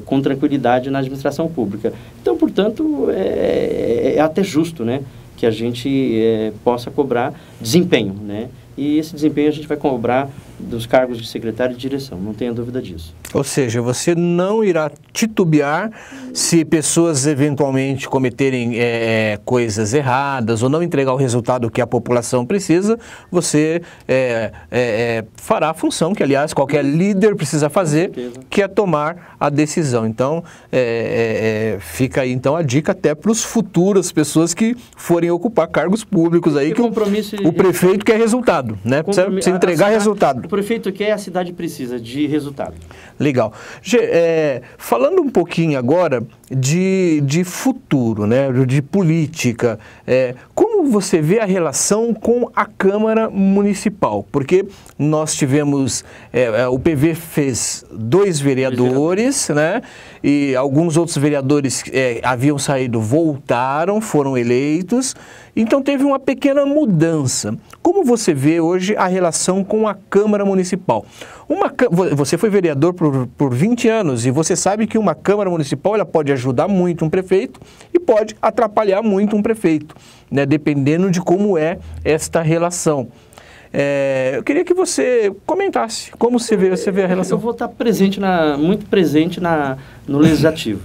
B: com tranquilidade na administração pública. Então, portanto, é até justo, né, que a gente possa cobrar desempenho, né? E esse desempenho a gente vai cobrar dos cargos de secretário de direção, não tenha dúvida disso.
A: Ou seja, você não irá titubear se pessoas eventualmente cometerem coisas erradas ou não entregar o resultado que a população precisa, você fará a função que, aliás, qualquer líder precisa fazer, que é tomar a decisão. Então, fica aí então a dica até para os futuras pessoas que forem ocupar cargos públicos aí, que o prefeito quer resultado, né? Precisa entregar resultado.
B: O prefeito quer, a cidade precisa de resultado.
A: Legal. Falando um pouquinho agora de futuro, né, de política, como você vê a relação com a Câmara Municipal? Porque nós tivemos, o PV fez 2 vereadores, né, e alguns outros vereadores haviam saído, voltaram, foram eleitos, Então teve uma pequena mudança. Como você vê hoje a relação com a Câmara Municipal? Você foi vereador por 20 anos e você sabe que uma Câmara Municipal ela pode ajudar muito um prefeito e pode atrapalhar muito um prefeito, né, dependendo de como é esta relação. Eu queria que você comentasse como você vê a relação.
B: Eu vou estar muito presente no Legislativo,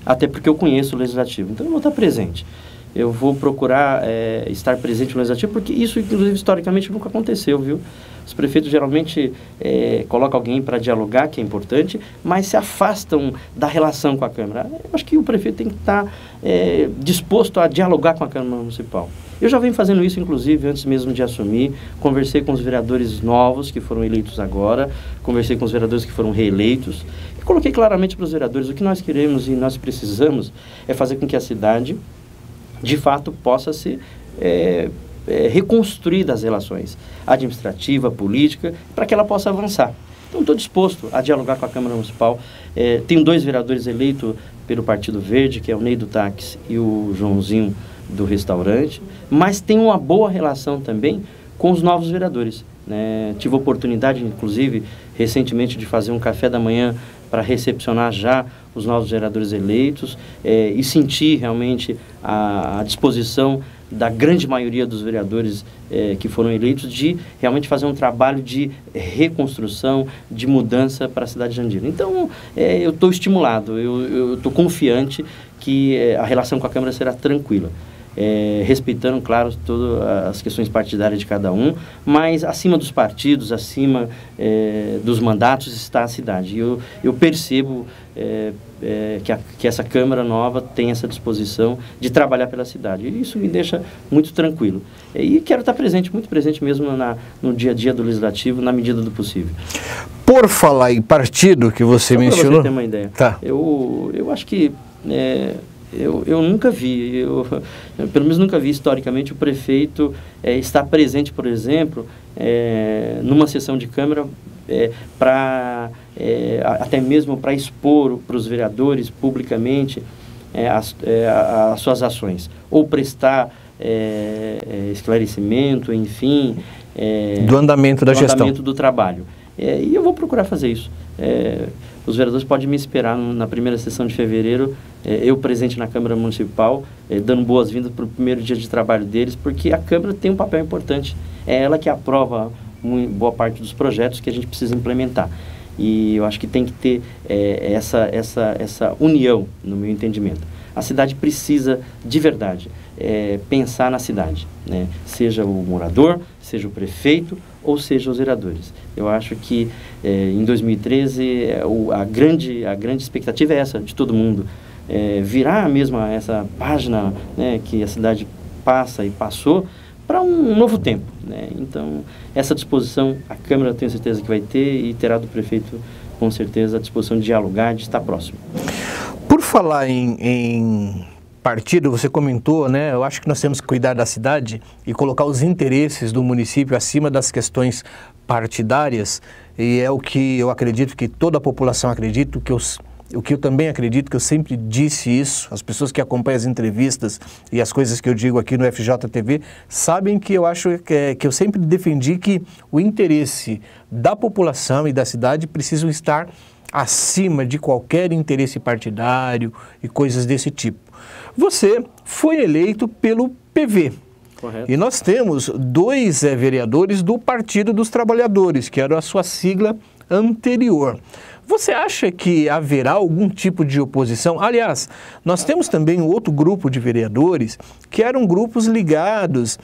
B: até porque eu conheço o Legislativo, então eu vou estar presente. Eu vou procurar estar presente no Legislativo, porque isso, inclusive, historicamente nunca aconteceu, viu? Os prefeitos geralmente colocam alguém para dialogar, que é importante, mas se afastam da relação com a Câmara. Eu acho que o prefeito tem que estar disposto a dialogar com a Câmara Municipal. Eu já venho fazendo isso, inclusive, antes mesmo de assumir. Conversei com os vereadores novos que foram eleitos agora, conversei com os vereadores que foram reeleitos, e coloquei claramente para os vereadores o que nós queremos e nós precisamos é fazer com que a cidade, de fato, possa ser reconstruída as relações administrativa, política, para que ela possa avançar. Então, estou disposto a dialogar com a Câmara Municipal. Tenho 2 vereadores eleitos pelo Partido Verde, que é o Ney do Táxi e o Joãozinho do Restaurante, mas tenho uma boa relação também com os novos vereadores, né? Tive a oportunidade, inclusive, recentemente, de fazer um café da manhã para recepcionar já os novos vereadores eleitos e sentir realmente a disposição da grande maioria dos vereadores que foram eleitos de realmente fazer um trabalho de reconstrução, de mudança para a cidade de Jandira. Então, eu estou estimulado, eu estou confiante que a relação com a Câmara será tranquila. Respeitando, claro, todas as questões partidárias de cada um, mas acima dos partidos, acima dos mandatos está a cidade. Eu percebo que essa Câmara nova tem essa disposição de trabalhar pela cidade. E isso me deixa muito tranquilo. E quero estar presente, muito presente mesmo no dia a dia do Legislativo, na medida do possível.
A: Por falar em partido, que você mencionou...
B: Para você ter uma ideia.
A: Tá.
B: Eu acho que... Eu nunca vi, pelo menos nunca vi historicamente o prefeito estar presente, por exemplo, numa sessão de Câmara até mesmo para expor para os vereadores publicamente as suas ações, ou prestar esclarecimento, enfim...
A: do andamento da gestão.
B: Do andamento do trabalho. E eu vou procurar fazer isso. Os vereadores podem me esperar na primeira sessão de fevereiro, eu presente na Câmara Municipal, dando boas-vindas para o primeiro dia de trabalho deles, porque a Câmara tem um papel importante. É ela que aprova boa parte dos projetos que a gente precisa implementar. E eu acho que tem que ter essa união, no meu entendimento. A cidade precisa, de verdade, pensar na cidade, né? Seja o morador, seja o prefeito, ou seja os vereadores. Eu acho que em 2013 a grande expectativa é essa, de todo mundo. Virar mesmo essa página, né, que a cidade passa e passou para um novo tempo, né? Então, essa disposição, a Câmara eu tenho certeza que vai ter e terá do prefeito, com certeza, a disposição de dialogar, de estar próximo.
A: Por falar em partido, você comentou, né? Eu acho que nós temos que cuidar da cidade e colocar os interesses do município acima das questões partidárias, e é o que eu acredito que toda a população acredita, o que eu também acredito, que eu sempre disse isso, as pessoas que acompanham as entrevistas e as coisas que eu digo aqui no FJTV, sabem que eu acho que eu sempre defendi que o interesse da população e da cidade precisam estar acima de qualquer interesse partidário e coisas desse tipo. Você foi eleito pelo PV.
B: Correto.
A: E nós temos 2 vereadores do Partido dos Trabalhadores, que era a sua sigla anterior. Você acha que haverá algum tipo de oposição? Aliás, nós temos também um outro grupo de vereadores que eram grupos ligados,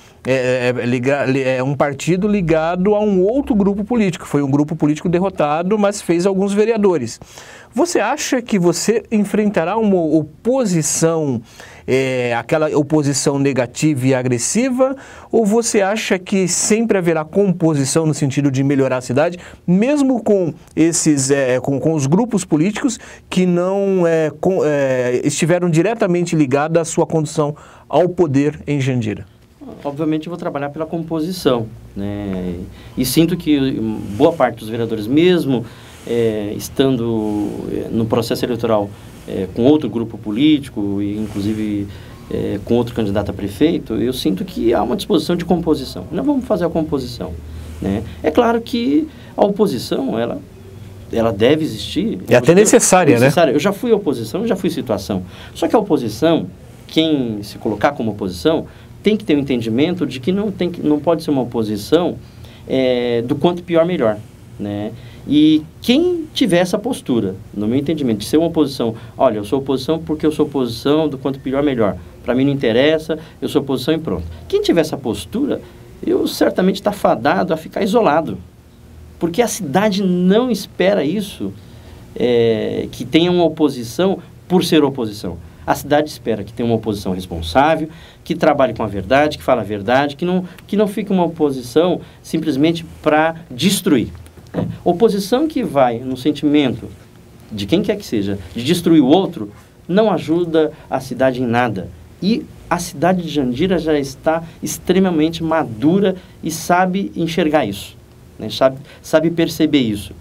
A: um partido ligado a um outro grupo político. Foi um grupo político derrotado, mas fez alguns vereadores. Você acha que você enfrentará uma oposição, aquela oposição negativa e agressiva, ou você acha que sempre haverá composição no sentido de melhorar a cidade, mesmo com esses, com os grupos políticos que não estiveram diretamente ligados à sua condução ao poder em Jandira?
B: Obviamente eu vou trabalhar pela composição, né? E sinto que boa parte dos vereadores, mesmo estando no processo eleitoral com outro grupo político, e inclusive com outro candidato a prefeito, eu sinto que há uma disposição de composição. Nós vamos fazer a composição, né? É claro que a oposição, ela deve existir.
A: É até necessária, né?
B: Eu já fui oposição, já fui situação. Só que a oposição, quem se colocar como oposição, tem que ter um entendimento de que não pode ser uma oposição do quanto pior, melhor, né? E quem tiver essa postura, no meu entendimento, de ser uma oposição, olha, eu sou oposição porque eu sou oposição do quanto pior, melhor. Para mim não interessa, eu sou oposição e pronto. Quem tiver essa postura, eu certamente está fadado a ficar isolado. Porque a cidade não espera isso, que tenha uma oposição por ser oposição. A cidade espera que tenha uma oposição responsável, que trabalhe com a verdade, que fale a verdade, que não fique uma oposição simplesmente para destruir. Oposição que vai no sentimento de quem quer que seja, de destruir o outro, não ajuda a cidade em nada. E a cidade de Jandira já está extremamente madura e sabe enxergar isso, né? Sabe perceber isso.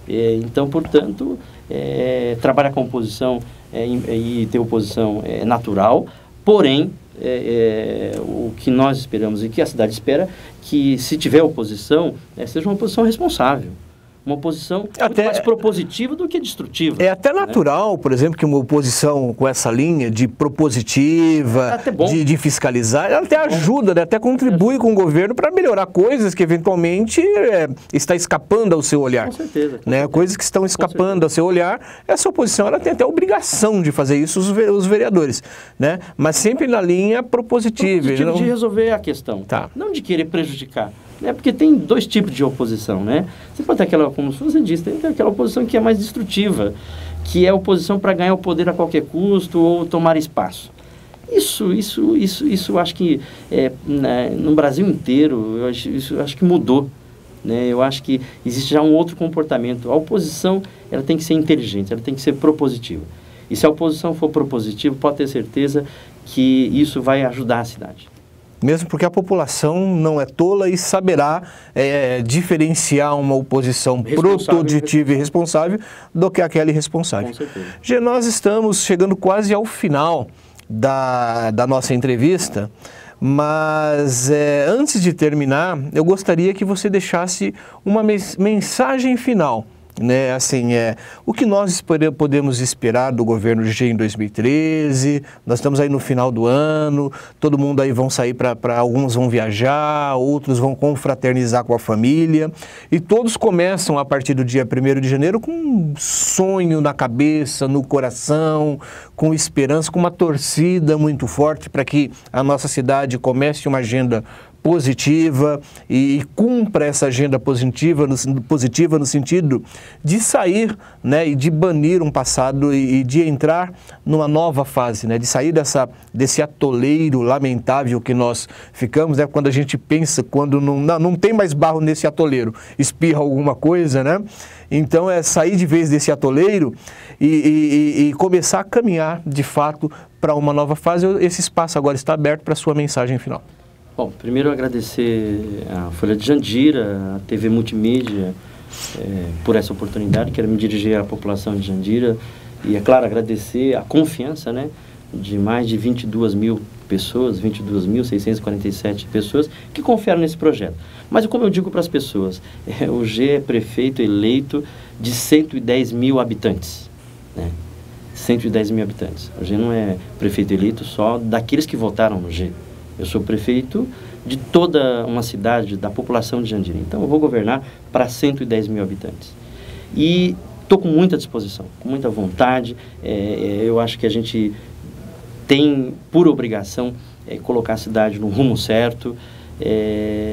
B: Então, portanto, trabalhar com oposição e ter oposição é natural, porém, o que nós esperamos e que a cidade espera, que se tiver oposição, seja uma oposição responsável. Uma oposição muito mais propositiva do que destrutiva. É
A: até natural, né? Por exemplo, que uma oposição com essa linha de propositiva, de fiscalizar, ela até ajuda, né? Até contribui com o governo para melhorar coisas que eventualmente está escapando ao seu olhar.
B: Com certeza.
A: Né? Coisas que estão escapando ao seu olhar, essa oposição ela tem até a obrigação de fazer isso, os vereadores, né? Mas sempre na linha propositiva.
B: De resolver a questão, não de querer prejudicar. Porque tem dois tipos de oposição, né? Você pode ter aquela, como você disse, tem aquela oposição que é mais destrutiva, que é a oposição para ganhar o poder a qualquer custo ou tomar espaço. Isso acho que no Brasil inteiro, eu acho que mudou, né? Eu acho que existe já um outro comportamento. A oposição, ela tem que ser inteligente, ela tem que ser propositiva. E se a oposição for propositiva, pode ter certeza que isso vai ajudar a cidade.
A: Mesmo porque a população não é tola e saberá diferenciar uma oposição propositiva e responsável do que aquela irresponsável.
B: Com certeza.
A: Gê, nós estamos chegando quase ao final da nossa entrevista, mas antes de terminar, eu gostaria que você deixasse uma mensagem final. Né, assim, o que nós podemos esperar do governo Gê em 2013, nós estamos aí no final do ano, todo mundo aí vão sair alguns vão viajar, outros vão confraternizar com a família, e todos começam a partir do dia 1º de janeiro com um sonho na cabeça, no coração, com esperança, com uma torcida muito forte para que a nossa cidade comece uma agenda positiva e cumpra essa agenda positiva no sentido de sair, né, e de banir um passado e de entrar numa nova fase, né, de sair desse atoleiro lamentável que nós ficamos, né, quando a gente pensa, quando não tem mais barro nesse atoleiro, espirra alguma coisa, né? Então sair de vez desse atoleiro e começar a caminhar de fato para uma nova fase. Esse espaço agora está aberto para a sua mensagem final.
B: Bom, primeiro agradecer a Folha de Jandira, a TV Multimídia, por essa oportunidade. Quero me dirigir à população de Jandira e, é claro, agradecer a confiança, né, de mais de 22 mil pessoas, 22.647 pessoas que confiaram nesse projeto. Mas, como eu digo para as pessoas, o Gê é prefeito eleito de 110 mil habitantes, né? 110 mil habitantes. O Gê não é prefeito eleito só daqueles que votaram no Gê. Eu sou prefeito de toda uma cidade, da população de Jandira. Então, eu vou governar para 110 mil habitantes. E estou com muita disposição, com muita vontade. Eu acho que a gente tem, por obrigação, colocar a cidade no rumo certo,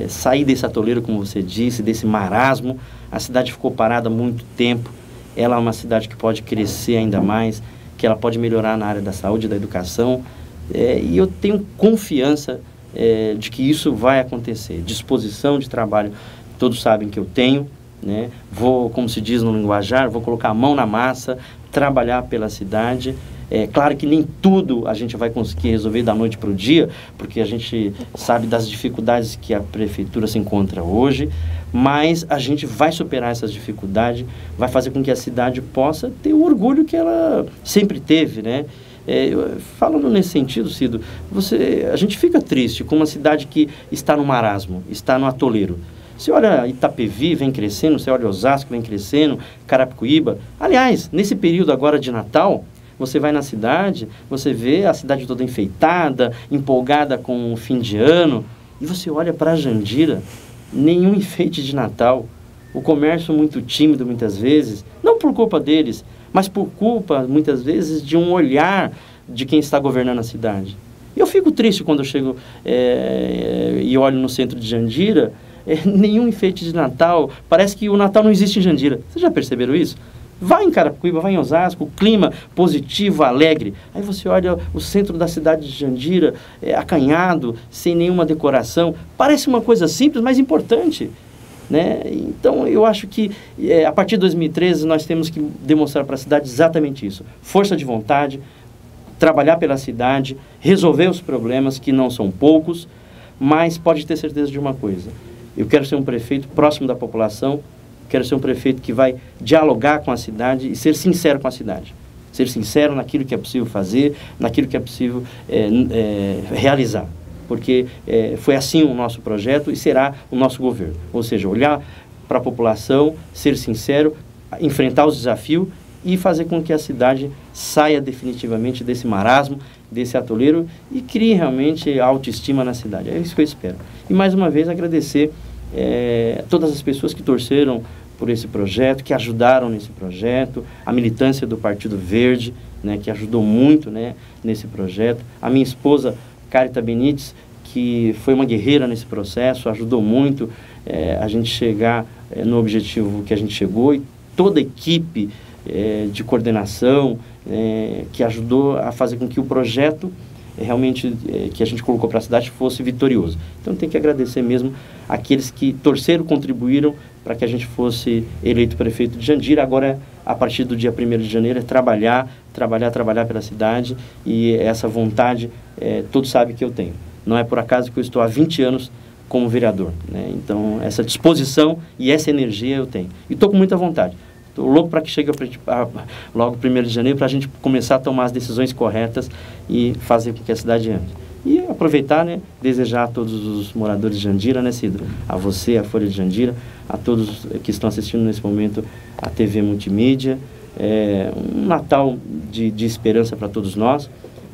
B: sair desse atoleiro, como você disse, desse marasmo. A cidade ficou parada há muito tempo. Ela é uma cidade que pode crescer ainda mais, que ela pode melhorar na área da saúde e da educação. E eu tenho confiança de que isso vai acontecer. Disposição de trabalho, todos sabem que eu tenho, né? Vou, como se diz no linguajar, vou colocar a mão na massa, trabalhar pela cidade. Claro que nem tudo a gente vai conseguir resolver da noite para o dia, porque a gente sabe das dificuldades que a prefeitura se encontra hoje, mas a gente vai superar essas dificuldades, vai fazer com que a cidade possa ter o orgulho que ela sempre teve, né? Falando nesse sentido, Cido, a gente fica triste com uma cidade que está no marasmo, está no atoleiro. Você olha Itapevi, vem crescendo, você olha Osasco, vem crescendo, Carapicuíba. Aliás, nesse período agora de Natal, você vai na cidade, você vê a cidade toda enfeitada, empolgada com o fim de ano, e você olha para Jandira, nenhum enfeite de Natal, o comércio muito tímido muitas vezes, não por culpa deles, mas por culpa, muitas vezes, de um olhar de quem está governando a cidade. Eu fico triste quando eu chego e olho no centro de Jandira, nenhum enfeite de Natal, parece que o Natal não existe em Jandira. Vocês já perceberam isso? Vai em Carapicuíba, vai em Osasco, clima positivo, alegre. Aí você olha o centro da cidade de Jandira, acanhado, sem nenhuma decoração. Parece uma coisa simples, mas importante, né? Então, eu acho que a partir de 2013 nós temos que demonstrar para a cidade exatamente isso. Força de vontade, trabalhar pela cidade, resolver os problemas, que não são poucos, mas pode ter certeza de uma coisa. Eu quero ser um prefeito próximo da população, quero ser um prefeito que vai dialogar com a cidade e ser sincero com a cidade. Ser sincero naquilo que é possível fazer, naquilo que é possível realizar. Porque foi assim o nosso projeto e será o nosso governo. Ou seja, olhar para a população, ser sincero, enfrentar os desafios e fazer com que a cidade saia definitivamente desse marasmo, desse atoleiro e crie realmente autoestima na cidade. É isso que eu espero. E mais uma vez agradecer todas as pessoas que torceram por esse projeto, que ajudaram nesse projeto, a militância do Partido Verde, né, que ajudou muito, né, nesse projeto, a minha esposa, Carita Benites, que foi uma guerreira nesse processo, ajudou muito a gente chegar no objetivo que a gente chegou, e toda a equipe de coordenação que ajudou a fazer com que o projeto realmente que a gente colocou para a cidade fosse vitorioso. Então tem que agradecer mesmo aqueles que torceram, contribuíram para que a gente fosse eleito prefeito de Jandira. Agora, a partir do dia 1º de janeiro, é trabalhar pela cidade, e essa vontade todos sabem que eu tenho. Não é por acaso que eu estou há 20 anos como vereador, né? Então, essa disposição e essa energia eu tenho. E estou com muita vontade. Estou louco para que chegue logo 1º de janeiro, para a gente começar a tomar as decisões corretas e fazer com que a cidade ande. E aproveitar, né, desejar a todos os moradores de Jandira, né, Cidro? A você, a Folha de Jandira, a todos que estão assistindo nesse momento a TV Multimídia, um Natal de esperança para todos nós,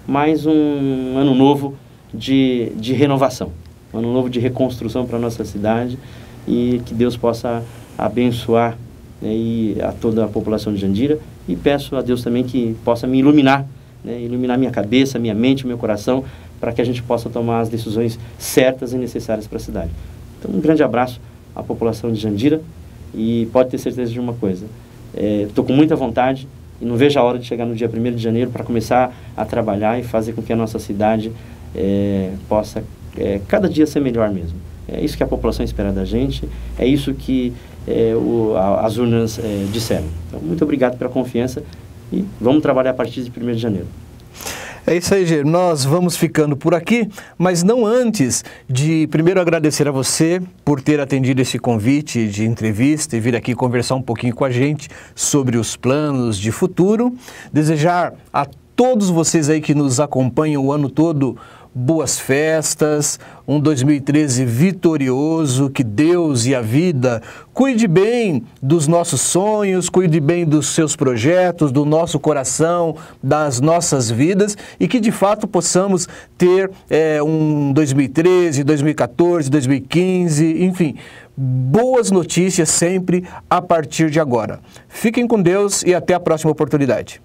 B: mais um ano novo de renovação, um ano novo de reconstrução para a nossa cidade, e que Deus possa abençoar e a toda a população de Jandira, e peço a Deus também que possa me iluminar, né, iluminar minha cabeça, minha mente, meu coração, para que a gente possa tomar as decisões certas e necessárias para a cidade. Então, um grande abraço à população de Jandira, e pode ter certeza de uma coisa, estou com muita vontade e não vejo a hora de chegar no dia 1º de janeiro para começar a trabalhar e fazer com que a nossa cidade possa cada dia ser melhor mesmo. É isso que a população espera da gente, é isso que as urnas disseram. Então, muito obrigado pela confiança e vamos trabalhar a partir de 1º de janeiro.
A: É isso aí, Gê. Nós vamos ficando por aqui, mas não antes de primeiro agradecer a você por ter atendido esse convite de entrevista e vir aqui conversar um pouquinho com a gente sobre os planos de futuro. Desejar a todos vocês aí que nos acompanham o ano todo boas festas, um 2013 vitorioso, que Deus e a vida cuide bem dos nossos sonhos, cuide bem dos seus projetos, do nosso coração, das nossas vidas, e que de fato possamos ter um 2013, 2014, 2015, enfim, boas notícias sempre a partir de agora. Fiquem com Deus e até a próxima oportunidade.